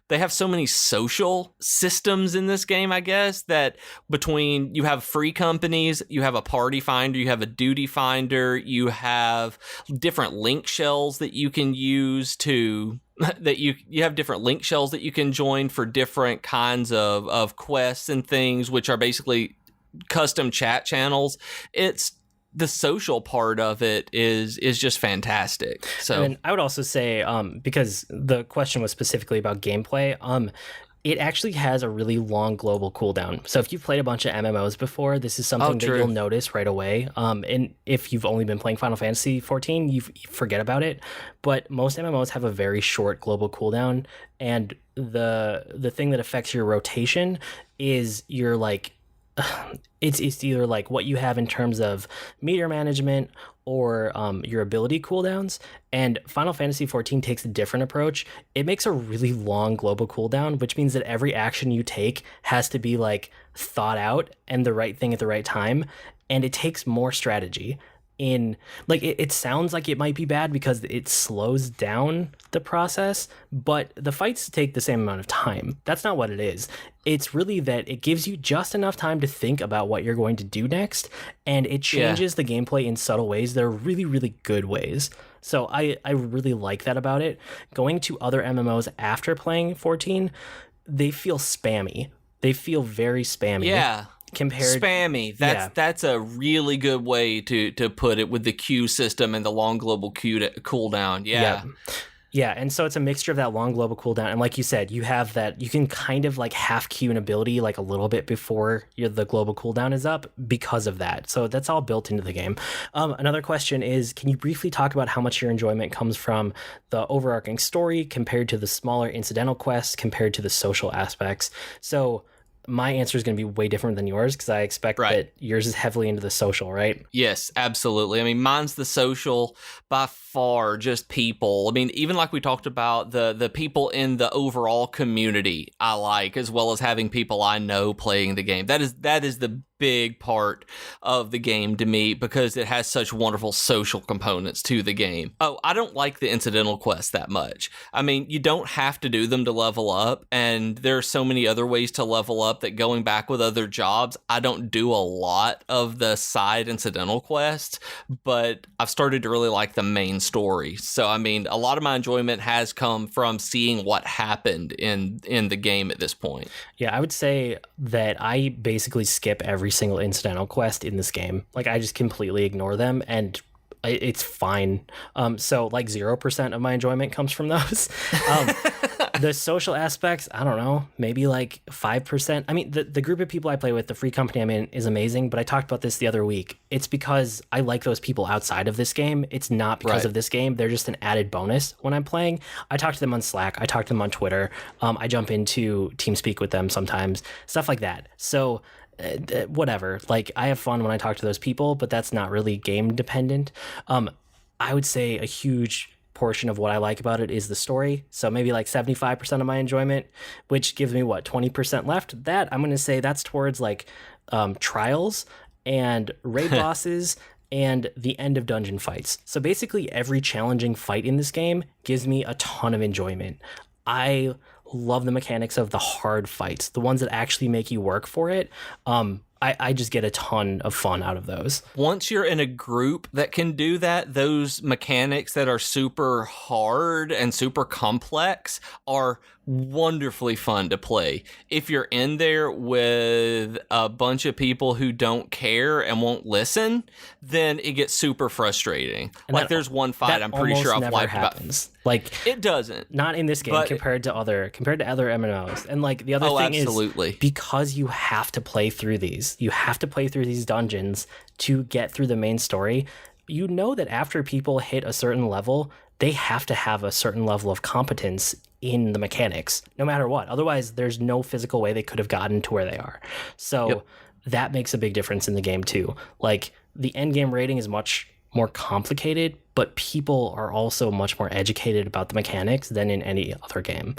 they have so many social systems in this game, I guess, that between, you have free companies, you have a party finder, you have a duty finder, you have different link shells that you can use to... that you have different link shells that you can join for different kinds of quests and things, which are basically custom chat channels. It's the social part of it is just fantastic. So, and I would also say, because the question was specifically about gameplay, it actually has a really long global cooldown. So if you've played a bunch of MMOs before, this is something that you'll notice right away. And if you've only been playing Final Fantasy XIV, you forget about it. But most MMOs have a very short global cooldown, and the thing that affects your rotation is your like. It's either like what you have in terms of meter management or your ability cooldowns. And Final Fantasy XIV takes a different approach. It makes a really long global cooldown, which means that every action you take has to be like thought out and the right thing at the right time. And it takes more strategy. In like it sounds like it might be bad because it slows down the process, but the fights take the same amount of time. That's not what it is. It's really that it gives you just enough time to think about what you're going to do next, and it changes the gameplay in subtle ways that are really, really good ways. So I really like that about it. Going to other MMOs after playing 14, they feel spammy. They feel very spammy. Yeah. Compared spammy. That's a really good way to put it, with the queue system and the long global cooldown. Yeah, and so it's a mixture of that long global cooldown, and like you said, you have that, you can kind of like half queue an ability like a little bit before the global cooldown is up because of that. So that's all built into the game. Another question is, can you briefly talk about how much your enjoyment comes from the overarching story compared to the smaller incidental quests compared to the social aspects? So my answer is going to be way different than yours, because I expect that yours is heavily into the social, right? Yes, absolutely. I mean, mine's the social by far, just people. I mean, even like we talked about, the people in the overall community I like, as well as having people I know playing the game. That is the big part of the game to me because it has such wonderful social components to the game. Oh, I don't like the incidental quests that much. I mean, you don't have to do them to level up, and there are so many other ways to level up that going back with other jobs, I don't do a lot of the side incidental quests, but I've started to really like the main story. So, I mean, a lot of my enjoyment has come from seeing what happened in the game at this point. Yeah, I would say that I basically skip every single incidental quest in this game. Like, I just completely ignore them, and it's fine. So like 0% of my enjoyment comes from those. The social aspects, I don't know, maybe like 5%. I mean, the group of people I play with, the free company I'm in, is amazing, but I talked about this the other week. It's because I like those people outside of this game. It's not because of this game. They're just an added bonus when I'm playing. I talk to them on Slack. I talk to them on Twitter. I jump into TeamSpeak with them sometimes, stuff like that. So whatever, like, I have fun when I talk to those people, but that's not really game dependent. I would say a huge portion of what I like about it is the story. So maybe like 75% of my enjoyment, which gives me 20% left. That I'm going to say that's towards like trials and raid bosses and the end of dungeon fights. So basically every challenging fight in this game gives me a ton of enjoyment. I love the mechanics of the hard fights, the ones that actually make you work for it. I just get a ton of fun out of those. Once you're in a group that can do that, those mechanics that are super hard and super complex are wonderfully fun to play. If you're in there with a bunch of people who don't care and won't listen, then it gets super frustrating. And like there's one fight I'm pretty sure I've wiped happens. Like, it doesn't. Not in this game compared to other MMOs. And like the other thing absolutely. Is because you have to play through these. You have to play through these dungeons to get through the main story. You know that after people hit a certain level, they have to have a certain level of competence in the mechanics, no matter what. Otherwise, there's no physical way they could have gotten to where they are. So that makes a big difference in the game too. Like, the end game rating is much more complicated, but people are also much more educated about the mechanics than in any other game.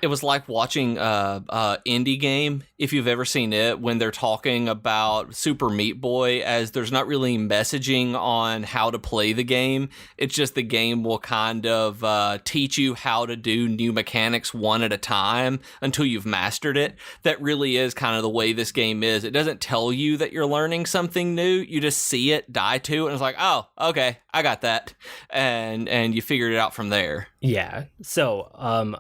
It was like watching indie game, if you've ever seen it, when they're talking about Super Meat Boy, as there's not really messaging on how to play the game. It's just the game will kind of teach you how to do new mechanics one at a time until you've mastered it. That really is kind of the way this game is. It doesn't tell you that you're learning something new. You just see it, die to it, and it's like, oh, okay, I got that, and you figured it out from there. Yeah. So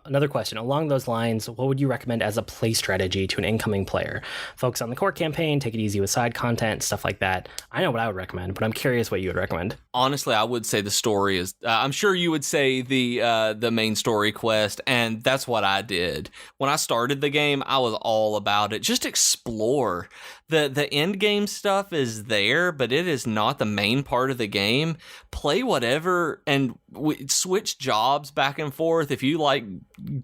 another question along those lines: what would you recommend as a play strategy to an incoming player? Focus on the core campaign, take it easy with side content, stuff like that. I know what I would recommend, but I'm curious what you would recommend. Honestly, I would say the story is. I'm sure you would say the main story quest, and that's what I did when I started the game. I was all about it. Just explore. The end game stuff is there, but it is not the main part of the game. Play whatever and switch jobs back and forth if you like.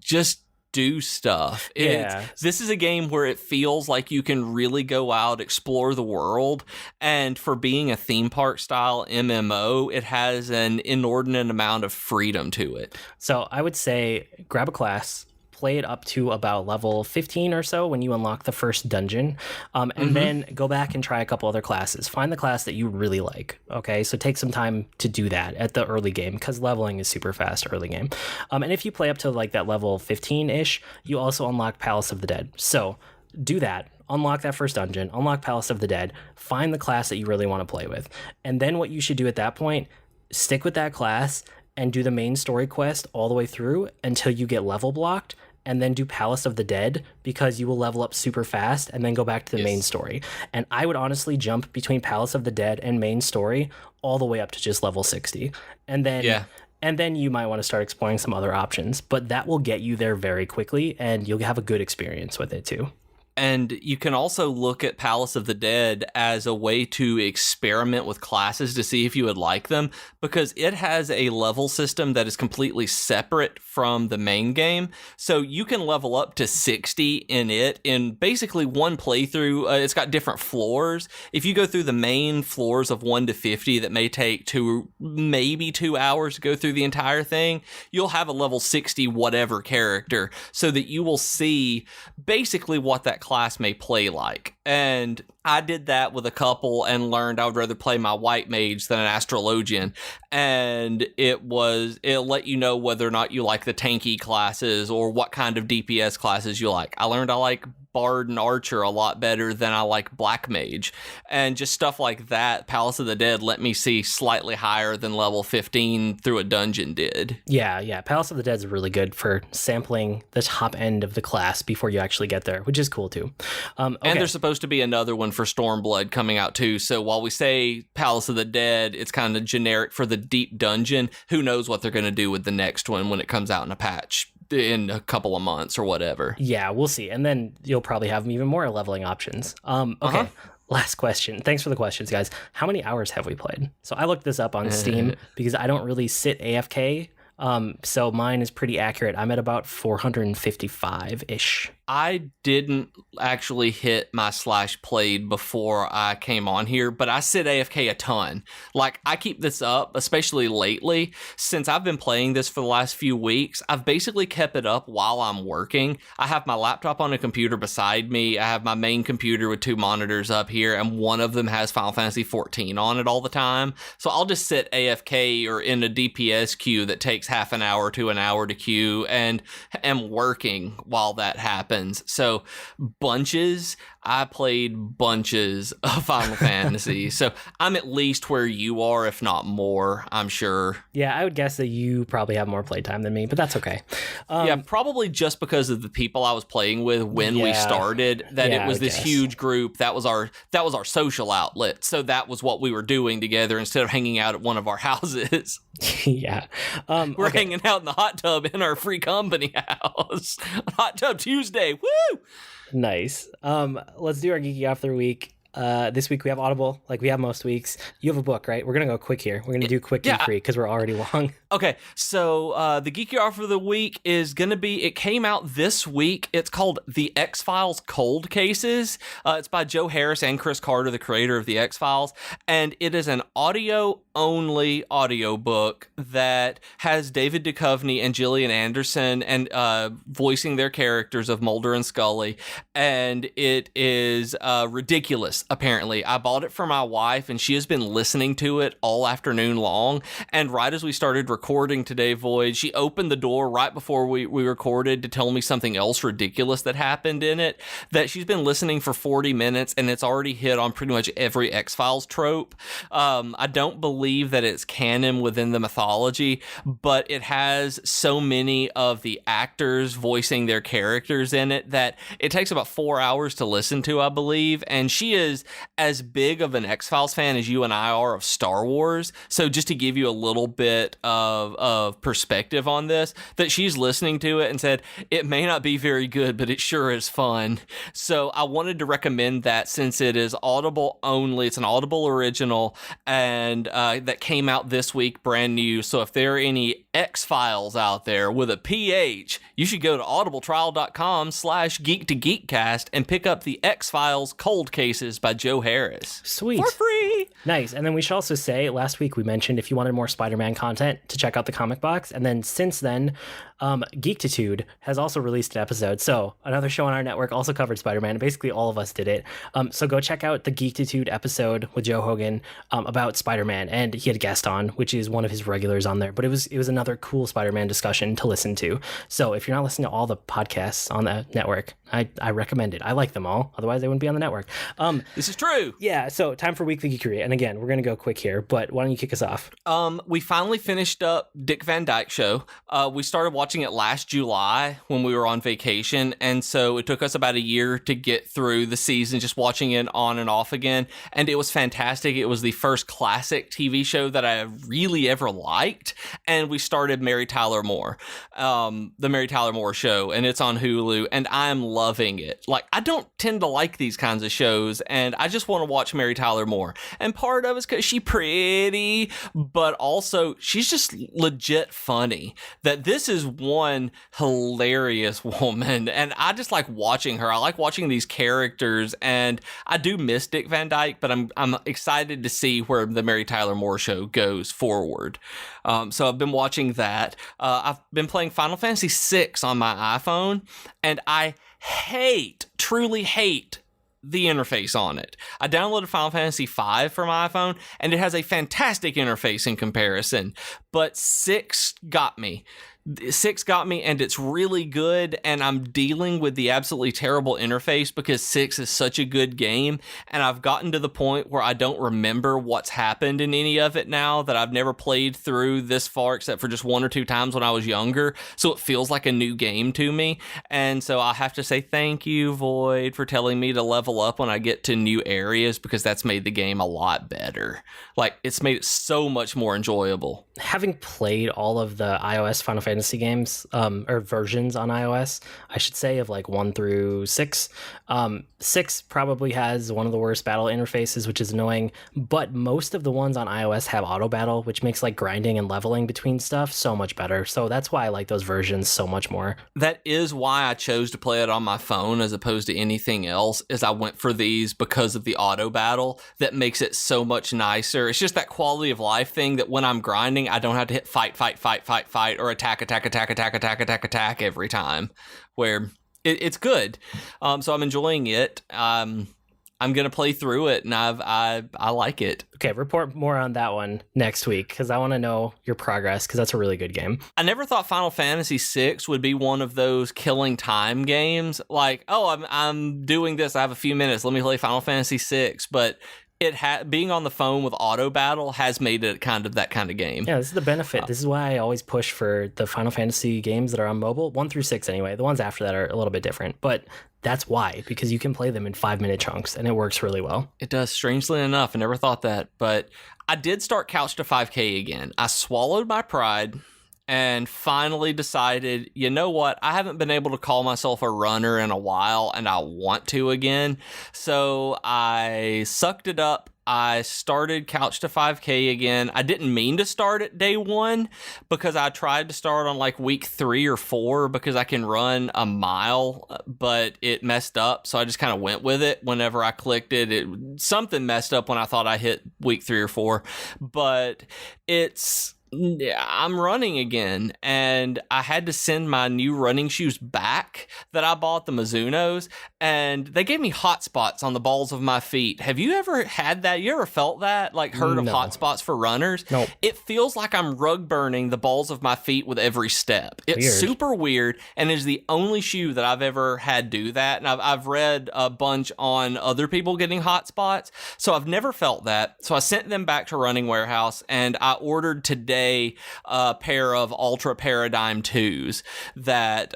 Just do stuff. This is a game where it feels like you can really go out, explore the world, and for being a theme park style MMO, it has an inordinate amount of freedom to it. So I would say grab a class, play it up to about level 15 or so when you unlock the first dungeon, and then go back and try a couple other classes. Find the class that you really like, okay? So take some time to do that at the early game, because leveling is super fast early game. And if you play up to like that level 15-ish, you also unlock Palace of the Dead. So do that. Unlock that first dungeon, unlock Palace of the Dead, find the class that you really want to play with. And then what you should do at that point, stick with that class and do the main story quest all the way through until you get level blocked, and then do Palace of the Dead, because you will level up super fast and then go back to the main story. And I would honestly jump between Palace of the Dead and main story all the way up to just level 60. And then you might want to start exploring some other options, but that will get you there very quickly and you'll have a good experience with it too. And you can also look at Palace of the Dead as a way to experiment with classes to see if you would like them, because it has a level system that is completely separate from the main game. So you can level up to 60 in it in basically one playthrough. It's got different floors. If you go through the main floors of 1 to 50 that may take maybe 2 hours to go through the entire thing, you'll have a level 60 whatever character, so that you will see basically what that class may play like. And I did that with a couple and learned I would rather play my white mage than an astrologian. And it'll let you know whether or not you like the tanky classes or what kind of DPS classes you like. I learned I like Bard and Archer a lot better than I like Black Mage. And just stuff like that, Palace of the Dead let me see slightly higher than level 15 through a dungeon did. Yeah. Palace of the Dead is really good for sampling the top end of the class before you actually get there, which is cool too. Okay. And there's supposed to be another one for Stormblood coming out too. So while we say Palace of the Dead, it's kind of generic for the deep dungeon. Who knows what they're going to do with the next one when it comes out in a patch in a couple of months or whatever. Yeah, we'll see. And then you'll probably have even more leveling options. Okay. Last question. Thanks for the questions, guys. How many hours have we played? So I looked this up on Steam because I don't really sit AFK. So mine is pretty accurate. I'm at about 455-ish. I didn't actually hit my /played before I came on here, but I sit AFK a ton. Like, I keep this up, especially lately. Since I've been playing this for the last few weeks, I've basically kept it up while I'm working. I have my laptop on a computer beside me. I have my main computer with 2 monitors up here, and one of them has Final Fantasy XIV on it all the time. So I'll just sit AFK or in a DPS queue that takes half an hour to an hour to queue and am working while that happens. So I played bunches of Final Fantasy. So I'm at least where you are, if not more, I'm sure. Yeah, I would guess that you probably have more playtime than me, but that's okay. Yeah, probably just because of the people I was playing with when we started, that it was this huge group. That was our social outlet. So that was what we were doing together instead of hanging out at one of our houses. Yeah. We're hanging out in the hot tub in our free company house. Hot Tub Tuesday. Woo! Nice. Let's do our Geeky Off the Week. This week we have Audible, like we have most weeks. You have a book, right? We're going to go quick here. We're going to do quick and free because we're already long. Okay, so the Geeky Offer of the Week is going to be, it came out this week. It's called The X-Files Cold Cases. It's by Joe Harris and Chris Carter, the creator of The X-Files. And it is an audio-only audiobook that has David Duchovny and Gillian Anderson and voicing their characters of Mulder and Scully. And it is ridiculous, apparently. I bought it for my wife, and she has been listening to it all afternoon long. And right as we started recording today, Void, she opened the door right before we recorded to tell me something else ridiculous that happened in it, that she's been listening for 40 minutes and it's already hit on pretty much every X-Files trope. I don't believe that it's canon within the mythology, but it has so many of the actors voicing their characters in it that it takes about 4 hours to listen to, I believe. And she is as big of an X-Files fan as you and I are of Star Wars. So just to give you a little bit of perspective on this, that she's listening to it and said, it may not be very good, but it sure is fun. So I wanted to recommend that since it is Audible only. It's an Audible original, and that came out this week, brand new. So if there are any X-Files out there with a PH, you should go to audibletrial.com/geek2geekcast and pick up the X-Files Cold Cases by Joe Harris. Sweet. For free. Nice. And then we should also say, last week we mentioned if you wanted more Spider-Man content to check out the comic box. And then since then, Geektitude has also released an episode. So another show on our network also covered Spider-Man. Basically all of us did it. So go check out the Geektitude episode with Joe Hogan about Spider-Man. And he had a guest on, which is one of his regulars on there. But it was another cool Spider-Man discussion to listen to. So if you're not listening to all the podcasts on the network, I recommend it. I like them all. Otherwise, they wouldn't be on the network. This is true. Yeah, so time for Weekly Geekery. And again, we're going to go quick here, but why don't you kick us off? We finally finished up Dick Van Dyke Show. We started watching it last July when we were on vacation, and so it took us about a year to get through the season, just watching it on and off again, and it was fantastic. It was the first classic TV show that I really ever liked, and we started Mary Tyler Moore, the Mary Tyler Moore Show, and it's on Hulu, and I'm loving it. Like, I don't tend to like these kinds of shows, and I just want to watch Mary Tyler Moore, and part of it's because she's pretty, but also she's just legit funny. That this is one hilarious woman, and I just like watching her. I like watching these characters, and I do miss Dick Van Dyke, but I'm excited to see where the Mary Tyler Moore Show goes forward. So I've been watching that. I've been playing Final Fantasy VI on my iPhone, and I truly hate the interface on it. I downloaded Final Fantasy V for my iPhone, and it has a fantastic interface in comparison, but 6 got me. 6 got me, and it's really good, and I'm dealing with the absolutely terrible interface because 6 is such a good game, and I've gotten to the point where I don't remember what's happened in any of it now, that I've never played through this far except for just 1 or 2 times when I was younger, so it feels like a new game to me, and so I have to say thank you, Void, for telling me to level up when I get to new areas, because that's made the game a lot better. Like, it's made it so much more enjoyable. Having played all of the iOS Final Fantasy games, or versions on iOS, I should say, of like 1 through 6, 6 probably has one of the worst battle interfaces, which is annoying, but most of the ones on iOS have auto battle, which makes like grinding and leveling between stuff so much better. So that's why I like those versions so much more. That is why I chose to play it on my phone as opposed to anything else, is I went for these because of the auto battle that makes it so much nicer. It's just that quality of life thing that when I'm grinding, I don't have to hit fight, or attack every time, where it's good. So I'm enjoying it. I'm gonna play through it, and I like it. Okay, report more on that one next week, because I want to know your progress, because that's a really good game. I never thought Final Fantasy VI would be one of those killing time games. Like, oh, I'm doing this, I have a few minutes, let me play Final Fantasy VI, but being on the phone with auto battle has made it kind of that kind of game. Yeah, this is the benefit. This is why I always push for the Final Fantasy games that are on mobile, 1 through 6 anyway. The ones after that are a little bit different, but that's why, because you can play them in 5-minute chunks, and it works really well. It does, strangely enough. I never thought that, but I did start Couch to 5K again. I swallowed my pride and finally decided, you know what, I haven't been able to call myself a runner in a while, and I want to again. So I sucked it up. I started Couch to 5K again. I didn't mean to start at day 1, because I tried to start on like week 3 or 4 because I can run a mile, but it messed up. So I just kind of went with it. Whenever I clicked it, something messed up when I thought I hit week 3 or 4, but I'm running again, and I had to send my new running shoes back that I bought, the Mizunos, and they gave me hot spots on the balls of my feet. Have you ever had that? You ever felt that? Like, heard of hot spots for runners? Nope. It feels like I'm rug burning the balls of my feet with every step. It's super weird, and is the only shoe that I've ever had do that, and I've read a bunch on other people getting hot spots, so I've never felt that. So I sent them back to Running Warehouse, and I ordered today a pair of Ultra Paradigm 2s that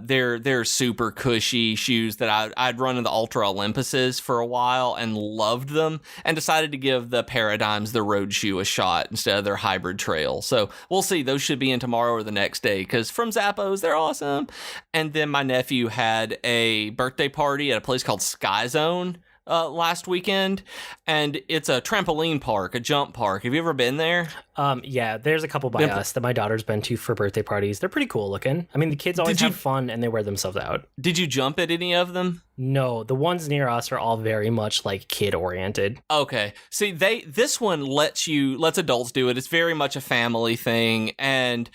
they're super cushy shoes that I'd run in the Ultra Olympuses for a while and loved them, and decided to give the Paradigms the road shoe a shot instead of their hybrid trail. So we'll see. Those should be in tomorrow or the next day, because from Zappos, they're awesome. And then my nephew had a birthday party at a place called Sky Zone last weekend, and it's a trampoline park, a jump park. Have you ever been there? Yeah, there's a couple by us that my daughter's been to for birthday parties. They're pretty cool looking. I mean, the kids always have fun, and they wear themselves out. Did you jump at any of them? No, the ones near us are all very much like kid oriented. Okay. See, this one lets adults do it. It's very much a family thing, and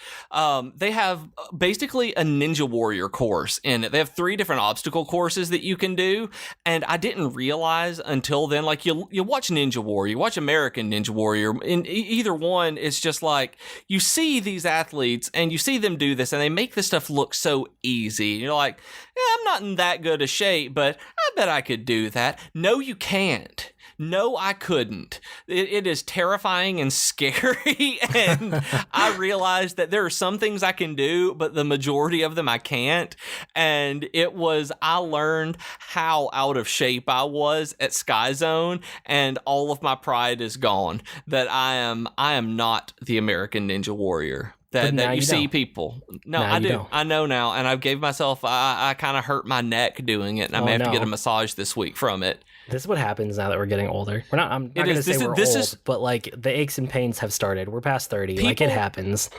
they have basically a Ninja Warrior course in it. They have 3 different obstacle courses that you can do, and I didn't realize until then, like, you watch Ninja Warrior, you watch American Ninja Warrior, in either one, it's just like, you see these athletes and you see them do this, and they make this stuff look so easy. You're like, yeah, I'm not in that good a shape, but I bet I could do that. No, you can't. No, I couldn't. It is terrifying and scary, and I realized that there are some things I can do, but the majority of them I can't, and I learned how out of shape I was at Sky Zone, and all of my pride is gone, that I am not the American Ninja Warrior. That you see people. No, I do. Don't. I know now, and I gave myself, I kind of hurt my neck doing it, and I may have to get a massage this week from it. This is what happens now that we're getting older. I'm not going to say we're old, but like the aches and pains have started. We're past 30. Like, it happens.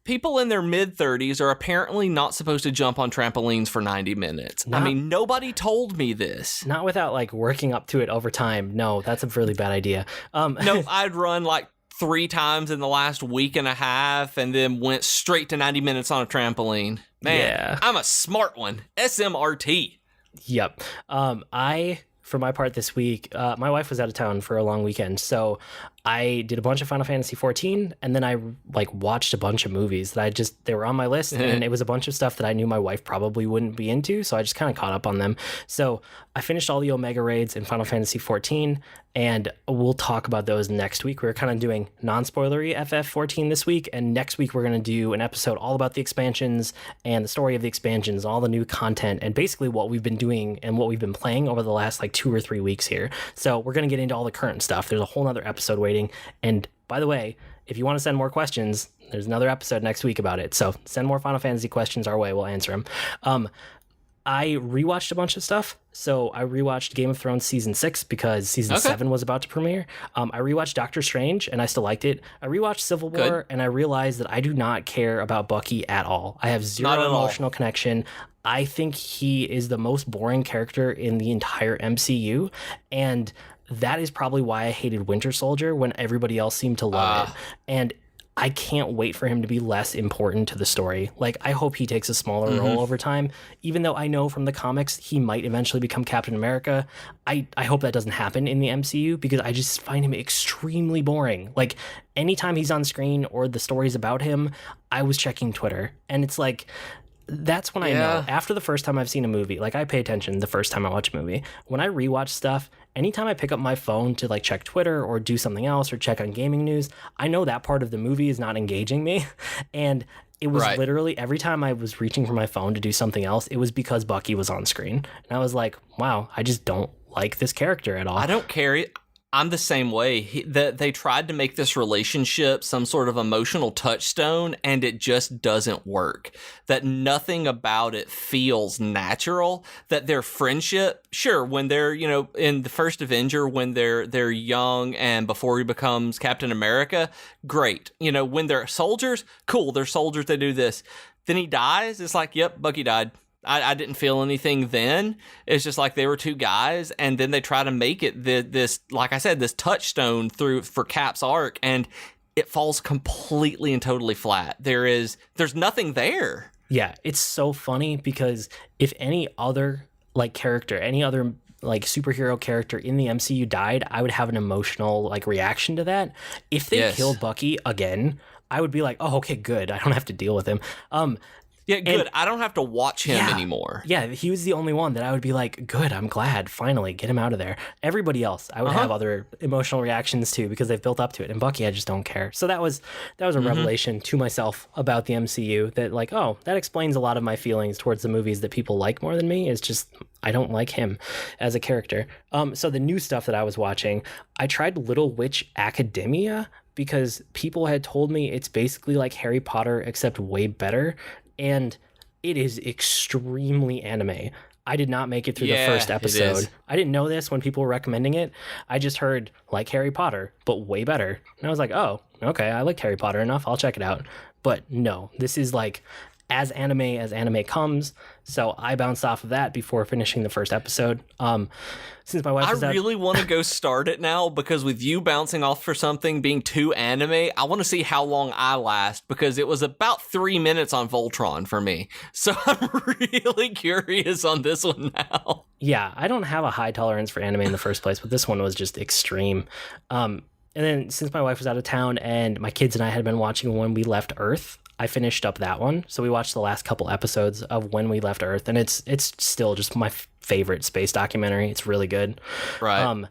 People in their mid-30s are apparently not supposed to jump on trampolines for 90 minutes. I mean, nobody told me this. Not without like working up to it over time. No, that's a really bad idea. No, I'd run like 3 times in the last week and a half, and then went straight to 90 minutes on a trampoline. Man, yeah. I'm a smart one. SMRT. Yep. I for my part this week, my wife was out of town for a long weekend, so I did a bunch of Final Fantasy 14, and then I like watched a bunch of movies that they were on my list, and it was a bunch of stuff that I knew my wife probably wouldn't be into, so I just kind of caught up on them. So I finished all the Omega raids in Final Fantasy 14, and we'll talk about those next week. We're kind of doing non-spoilery FF14 this week, and next week we're going to do an episode all about the expansions and the story of the expansions, all the new content, and basically what we've been doing and what we've been playing over the last like 2 or 3 weeks here. So we're going to get into all the current stuff. There's a whole nother episode waiting. And by the way, if you want to send more questions, there's another episode next week about it. So send more Final Fantasy questions our way. We'll answer them. I rewatched a bunch of stuff. So I rewatched Game of Thrones Season 6 because Season 7 was about to premiere. I rewatched Doctor Strange, and I still liked it. I rewatched Civil War, and I realized that I do not care about Bucky at all. I have zero emotional connection. I think he is the most boring character in the entire MCU, and that is probably why I hated Winter Soldier when everybody else seemed to love it. And I can't wait for him to be less important to the story. Like, I hope he takes a smaller role over time, even though I know from the comics he might eventually become Captain America. I hope that doesn't happen in the MCU because I just find him extremely boring. Like, anytime he's on screen or the stories about him, I was checking Twitter, and it's like, that's when I know. After the first time I've seen a movie, like, I pay attention the first time I watch a movie. When I rewatch stuff, anytime I pick up my phone to like check Twitter or do something else or check on gaming news, I know that part of the movie is not engaging me. And it was literally every time I was reaching for my phone to do something else, it was because Bucky was on screen. And I was like, wow, I just don't like this character at all. I don't care. I'm the same way. They tried to make this relationship some sort of emotional touchstone, and it just doesn't work. That nothing about it feels natural. That their friendship, sure, when they're, in the first Avenger, when they're young and before he becomes Captain America, great. When they're soldiers, cool. They're soldiers. They do this. Then he dies. It's like, yep, Bucky died. I didn't feel anything then. It's just like they were two guys, and then they try to make it this, like I said, this touchstone for Cap's arc, and it falls completely and totally flat. There's nothing there. Yeah, it's so funny because if any other character, any other superhero character in the MCU died, I would have an emotional reaction to that. If they killed Bucky again, I would be like, oh, okay, good. I don't have to deal with him. Yeah, good. And I don't have to watch him anymore. Yeah, he was the only one that I would be like, good, I'm glad, finally, get him out of there. Everybody else, I would have other emotional reactions to because they've built up to it. And Bucky, I just don't care. So that was a revelation to myself about the MCU that that explains a lot of my feelings towards the movies that people like more than me. Is just, I don't like him as a character. So the new stuff that I was watching, I tried Little Witch Academia because people had told me it's basically like Harry Potter except way better. And it is extremely anime. I did not make it through the first episode. I didn't know this when people were recommending it. I just heard like Harry Potter, but way better. And I was like, oh, okay, I like Harry Potter enough. I'll check it out. But no, this is like as anime comes. So I bounced off of that before finishing the first episode. Since my wife I really want to go start it now because with you bouncing off for something being too anime, I want to see how long I last because it was about 3 minutes on Voltron for me. So I'm really curious on this one now. Yeah, I don't have a high tolerance for anime in the first place, but this one was just extreme. And then since my wife was out of town and my kids and I had been watching When We Left Earth, I finished up that one. So we watched the last couple episodes of When We Left Earth, and it's still just my favorite space documentary. It's really good. Right.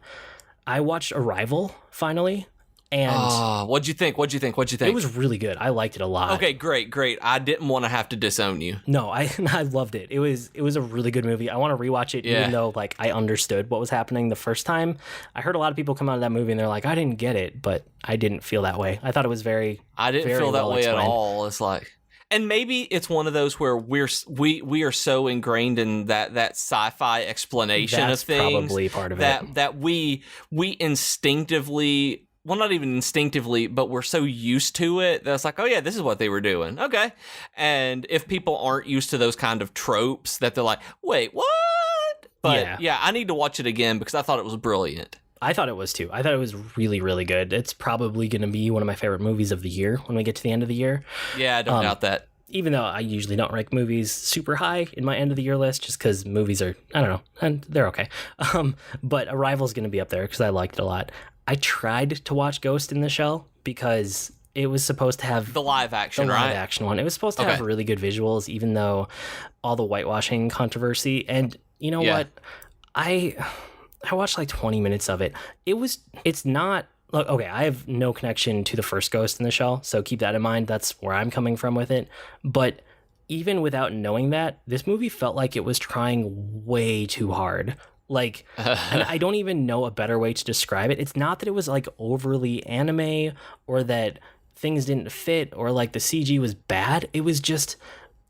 I watched Arrival finally. And what'd you think? It was really good. I liked it a lot. Okay, great. I didn't want to have to disown you. No, I loved it. It was a really good movie. I want to rewatch it, even though I understood what was happening the first time. I heard a lot of people come out of that movie and they're like, I didn't get it, but I didn't feel that way. I thought it was I didn't feel that way at all. It's like, and maybe it's one of those where we are so ingrained in that sci-fi explanation That's of things. Probably part of it. That we instinctively. Well, not even instinctively, but we're so used to it that's like, oh yeah, this is what they were doing. Okay. And if people aren't used to those kind of tropes that they're like, wait, what? But yeah, I need to watch it again because I thought it was brilliant. I thought it was too. I thought it was really, really good. It's probably going to be one of my favorite movies of the year when we get to the end of the year. Yeah, I don't doubt that. even though I usually don't rank movies super high in my end of the year list, just because movies are, I don't know, and they're okay. But Arrival's going to be up there because I liked it a lot. I tried to watch Ghost in the Shell because it was supposed to have the live action, the live right? action one. It was supposed to have really good visuals, even though all the whitewashing controversy. And you know what? I watched like 20 minutes of it. It's not. Okay, I have no connection to the first Ghost in the Shell, so keep that in mind. That's where I'm coming from with it. But even without knowing that, this movie felt like it was trying way too hard. Like, and I don't even know a better way to describe it. It's not that it was like overly anime or that things didn't fit or like the CG was bad. It was just,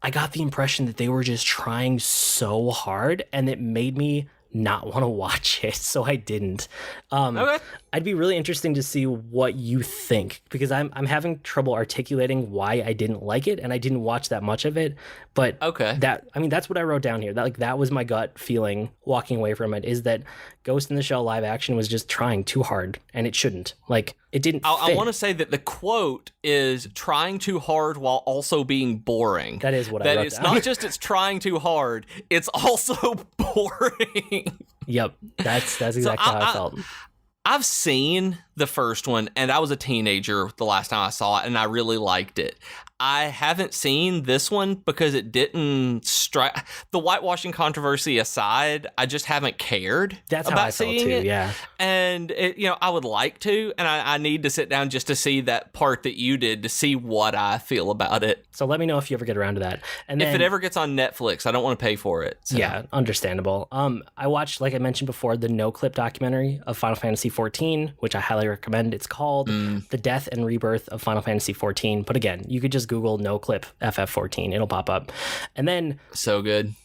I got the impression that they were just trying so hard, and it made me not want to watch it, so I didn't. Okay. I'd be really interesting to see what you think, because I'm having trouble articulating why I didn't like it, and I didn't watch that much of it. But that's what I wrote down here. That was my gut feeling walking away from it, is that Ghost in the Shell live action was just trying too hard, and it shouldn't. Like, it didn't fit. I want to say that the quote is trying too hard while also being boring. That is what I wrote down. That it's not just it's trying too hard, it's also boring. Yep, that's exactly how I felt. I've seen the first one, and I was a teenager the last time I saw it, and I really liked it. I haven't seen this one because it didn't strike. The whitewashing controversy aside, I just haven't cared. That's about how I felt seeing too. it. Yeah, and I would like to, and I need to sit down just to see that part that you did to see what I feel about it. So let me know if you ever get around to that. And then, if it ever gets on Netflix, I don't want to pay for it. So. Yeah, understandable. I watched, like I mentioned before, the No Clip documentary of Final Fantasy XIV, which I highly recommend. It's called The Death and Rebirth of Final Fantasy XIV. But again, you could just Google No Clip FF14. It'll pop up. And then so good.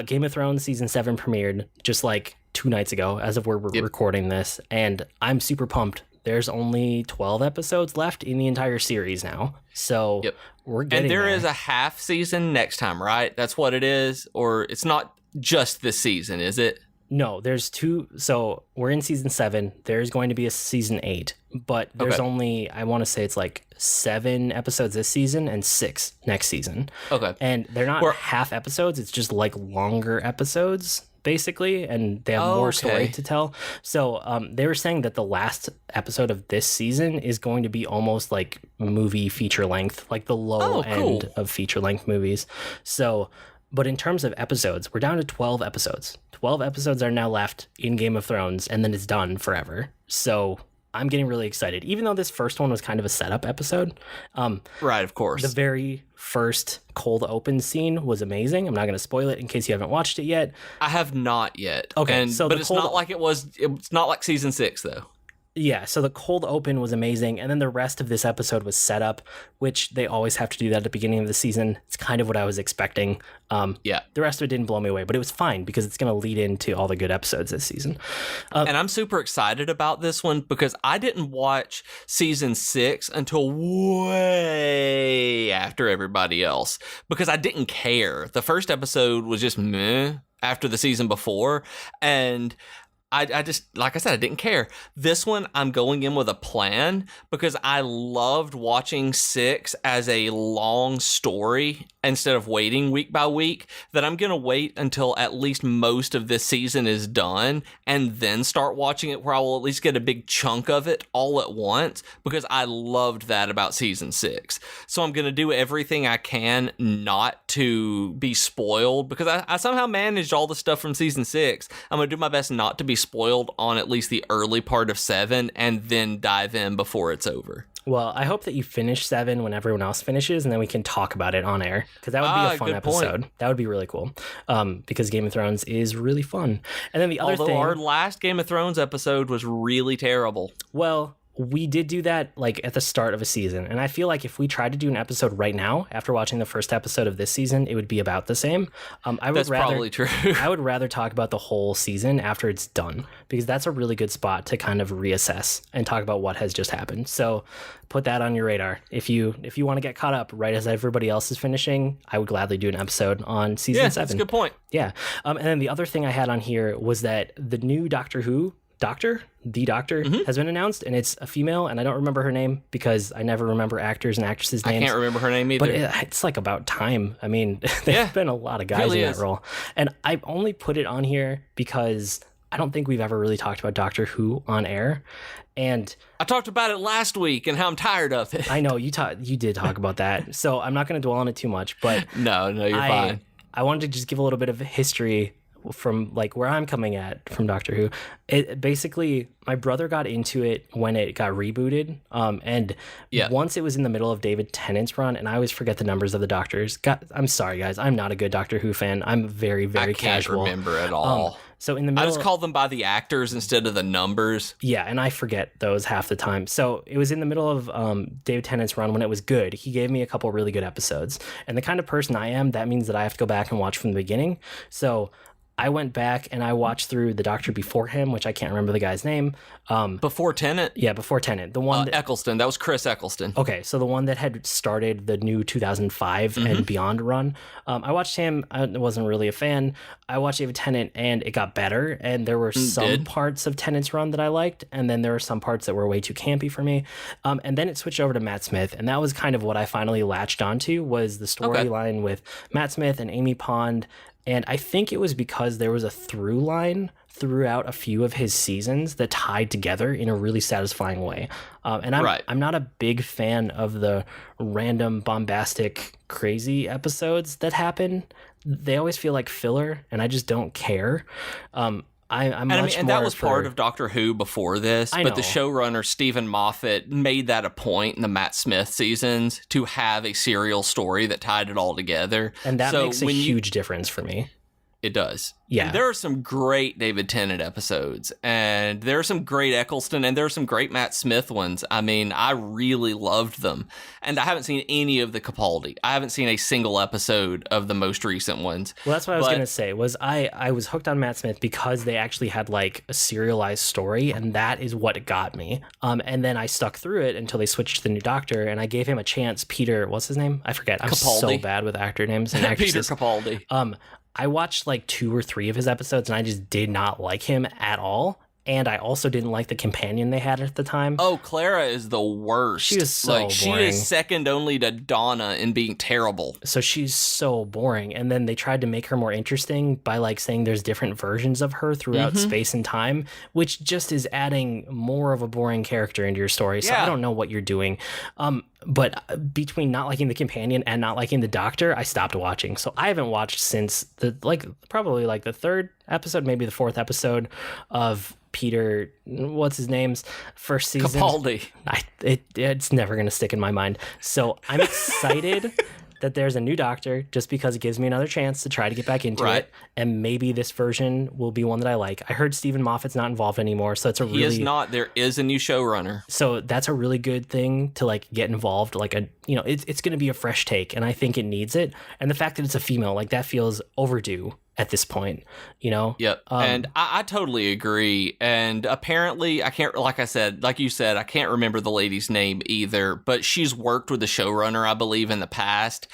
Game of Thrones season 7 premiered just like 2 nights ago, as of we're recording this. And I'm super pumped. There's only 12 episodes left in the entire series now. So we're getting And there there. is a half season next time, right? That's what it is? Or it's not just this season, is it? No, there's 2. So we're in season 7. There's going to be a season 8, but there's only, I want to say it's like 7 episodes this season and 6 next season. Okay. And they're not half episodes. It's just like longer episodes, basically, and they have more story to tell. So they were saying that the last episode of this season is going to be almost like movie feature length, like the low end of feature length movies. So, but in terms of episodes, we're down to 12 episodes. 12 episodes are now left in Game of Thrones, and then it's done forever. So I'm getting really excited, even though this first one was kind of a setup episode. Right, of course. The very first cold open scene was amazing. I'm not going to spoil it in case you haven't watched it yet. I have not yet. Okay, but it's not like it's not like season 6, though. Yeah, so the cold open was amazing, and then the rest of this episode was set up, which they always have to do that at the beginning of the season. It's kind of what I was expecting. The rest of it didn't blow me away, but it was fine because it's going to lead into all the good episodes this season. And I'm super excited about this one because I didn't watch season 6 until way after everybody else because I didn't care. The first episode was just meh after the season before, and I just, like I said, I didn't care. This one, I'm going in with a plan because I loved watching 6 as a long story instead of waiting week by week, that I'm going to wait until at least most of this season is done and then start watching it where I will at least get a big chunk of it all at once because I loved that about season 6. So I'm going to do everything I can not to be spoiled because I somehow managed all the stuff from season 6. I'm going to do my best not to be spoiled on at least the early part of 7 and then dive in before it's over. Well, I hope that you finish 7 when everyone else finishes, and then we can talk about it on air, because that would be a fun episode. That would be really cool, because Game of Thrones is really fun. And then the other thing... our last Game of Thrones episode was really terrible. Well, we did do that like at the start of a season, and I feel like if we tried to do an episode right now after watching the first episode of this season, it would be about the same. That's probably true. I would rather talk about the whole season after it's done, because that's a really good spot to kind of reassess and talk about what has just happened. So put that on your radar. If you want to get caught up right as everybody else is finishing, I would gladly do an episode on season 7. That's a good point. Yeah. And then the other thing I had on here was that the new Doctor Who the Doctor has been announced, and it's a female, and I don't remember her name because I never remember actors and actresses' names. I can't remember her name either. But it's like about time. I mean, there's been a lot of guys really in that role. And I only put it on here because I don't think we've ever really talked about Doctor Who on air. And I talked about it last week and how I'm tired of it. I know, you did talk about that. So I'm not going to dwell on it too much, but No, you're fine. I wanted to just give a little bit of history from like where I'm coming at from Doctor Who. It basically, my brother got into it when it got rebooted, and once it was in the middle of David Tennant's run, and I always forget the numbers of the Doctors. I'm sorry guys, I'm not a good Doctor Who fan. I'm very casual. I can't remember at all. So in the middle, I just call them by the actors instead of the numbers. Yeah, and I forget those half the time. So it was in the middle of David Tennant's run when it was good. He gave me a couple really good episodes, and the kind of person I am, that means that I have to go back and watch from the beginning. So I went back and I watched through the Doctor before him, which I can't remember the guy's name. Before Tennant? Yeah, before Tennant. The one Eccleston. That was Chris Eccleston. Okay, so the one that had started the new 2005 and beyond run. I watched him. I wasn't really a fan. I watched David Tennant and it got better. And there were some parts of Tennant's run that I liked. And then there were some parts that were way too campy for me. And then it switched over to Matt Smith. And that was kind of what I finally latched onto, was the storyline with Matt Smith and Amy Pond. And I think it was because there was a through line throughout a few of his seasons that tied together in a really satisfying way. And I'm not a big fan of the random, bombastic, crazy episodes that happen. They always feel like filler, and I just don't care. And that was part of Doctor Who before this, but the showrunner Stephen Moffat made that a point in the Matt Smith seasons to have a serial story that tied it all together. And that makes a huge difference for me. It does. Yeah. And there are some great David Tennant episodes, and there are some great Eccleston, and there are some great Matt Smith ones. I mean, I really loved them. And I haven't seen any of the Capaldi. I haven't seen a single episode of the most recent ones. Well, that's what I was going to say, was I was hooked on Matt Smith because they actually had like a serialized story, and that is what got me. And then I stuck through it until they switched to the new Doctor, and I gave him a chance. Peter, what's his name? I forget. I'm Capaldi. So bad with actor names and actresses. Peter Capaldi. I watched like 2 or 3 of his episodes and I just did not like him at all. And I also didn't like the companion they had at the time. Oh, Clara is the worst. She is so boring. She is second only to Donna in being terrible. So she's so boring. And then they tried to make her more interesting by like saying there's different versions of her throughout space and time, which just is adding more of a boring character into your story. So I don't know what you're doing. But between not liking the companion and not liking the Doctor, I stopped watching. So I haven't watched since probably the 3rd episode, maybe the 4th episode of Peter, what's his name's first season. Capaldi. It's never going to stick in my mind. So I'm excited that there's a new Doctor just because it gives me another chance to try to get back into it. And maybe this version will be one that I like. I heard Stephen Moffat's not involved anymore. So it's He is not. There is a new showrunner. So that's a really good thing to like get involved. Like it's going to be a fresh take, and I think it needs it. And the fact that it's a female, like that feels overdue at this point, Yep. And I totally agree. And apparently I can't, like you said, I can't remember the lady's name either, but she's worked with the showrunner, I believe, in the past.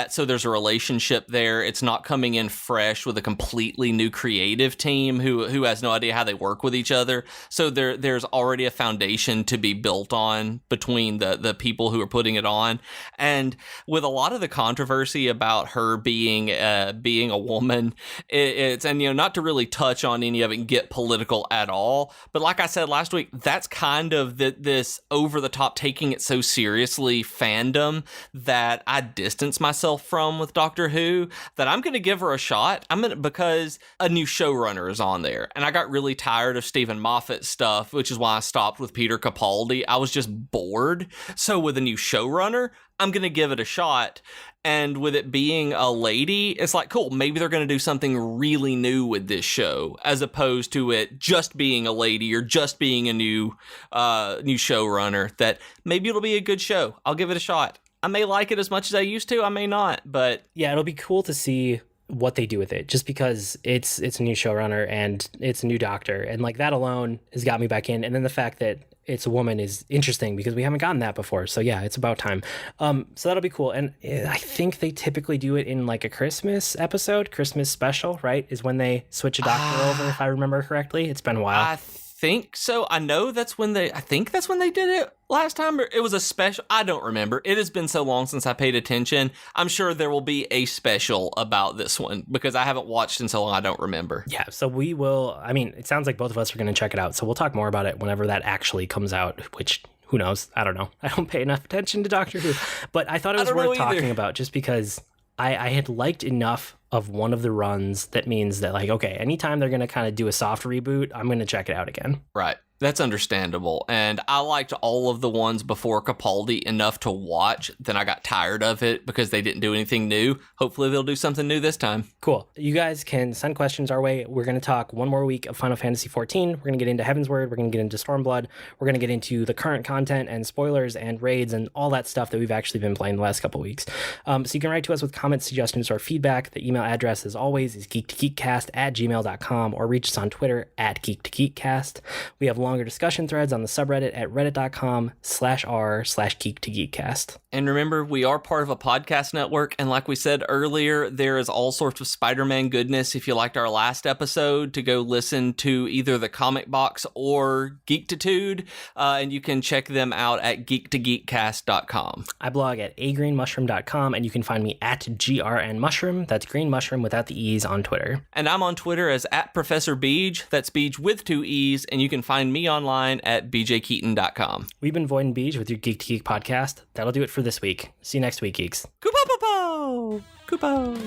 So there's a relationship there. It's not coming in fresh with a completely new creative team who has no idea how they work with each other. So there's already a foundation to be built on between the people who are putting it on. And with a lot of the controversy about her being a woman, it's not to really touch on any of it and get political at all, but like I said last week, that's kind of this over the top, taking it so seriously fandom that I distance myself from with Doctor Who, that I'm going to give her a shot. Because a new showrunner is on there, and I got really tired of Stephen Moffat stuff, which is why I stopped with Peter Capaldi. I was just bored. So with a new showrunner, I'm going to give it a shot. And with it being a lady, it's like, cool, maybe they're going to do something really new with this show, as opposed to it just being a lady or just being a new showrunner, that maybe it'll be a good show. I'll give it a shot. I may like it as much as I used to. I may not, but yeah, it'll be cool to see what they do with it, just because it's a new showrunner and it's a new Doctor, and like that alone has got me back in. And then the fact that it's a woman is interesting because we haven't gotten that before. So yeah, it's about time. So that'll be cool. And I think they typically do it in like a Christmas episode, Christmas special, right? Is when they switch a Doctor over, if I remember correctly. It's been a while. think so. I think that's when they did it last time. It was a special. I don't remember. It has been so long since I paid attention. I'm sure there will be a special about this one because I haven't watched in so long I don't remember. Yeah, so we will, I mean, it sounds like both of us are going to check it out. So we'll talk more about it whenever that actually comes out, which who knows? I don't know. I don't pay enough attention to Doctor Who. But I thought it was worth talking about just because I had liked enough of one of the runs that means that, like, okay, anytime they're going to kind of do a soft reboot, I'm going to check it out again. Right. That's understandable. And I liked all of the ones before Capaldi enough to watch. Then I got tired of it because they didn't do anything new. Hopefully they'll do something new this time. Cool. You guys can send questions our way. We're going to talk one more week of Final Fantasy XIV. We're going to get into Heaven's Word. We're going to get into Stormblood. We're going to get into the current content and spoilers and raids and all that stuff that we've actually been playing the last couple of weeks. So you can write to us with comments, suggestions, or feedback. The email address, as always, is geek2geekcast@gmail.com, or reach us on Twitter @geek2geekcast. We have longer discussion threads on the subreddit at reddit.com/r/geek2geekcast. And remember, we are part of a podcast network, and like we said earlier, there is all sorts of Spider-Man goodness. If you liked our last episode, to go listen to either the Comic Box or Geektitude, and you can check them out at geek2geekcast.com. I blog at agreenmushroom.com, and you can find me at grnmushroom. That's green mushroom without the E's on Twitter. And I'm on Twitter as @Professor Beej. That's Beej with 2 E's, and you can find me online at bjkeaton.com. We've been Void and Beej with your Geek to Geek podcast. That'll do it for this week. See you next week, geeks. Kupo! Kupo!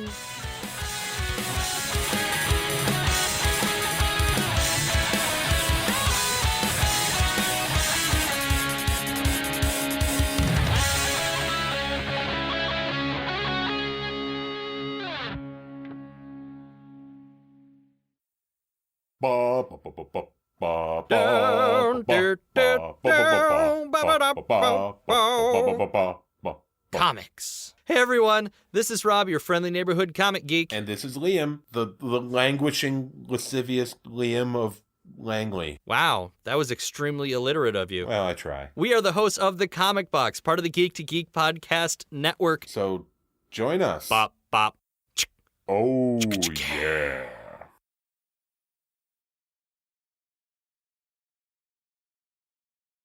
Comics. Hey everyone, this is Rob, your friendly neighborhood comic geek. And this is Liam, the languishing, lascivious Liam of Langley. Wow, that was extremely illiterate of you. Well, I try. We are the hosts of The Comic Box, part of the Geek to Geek podcast network. So join us. Bop, bop. Oh, yeah.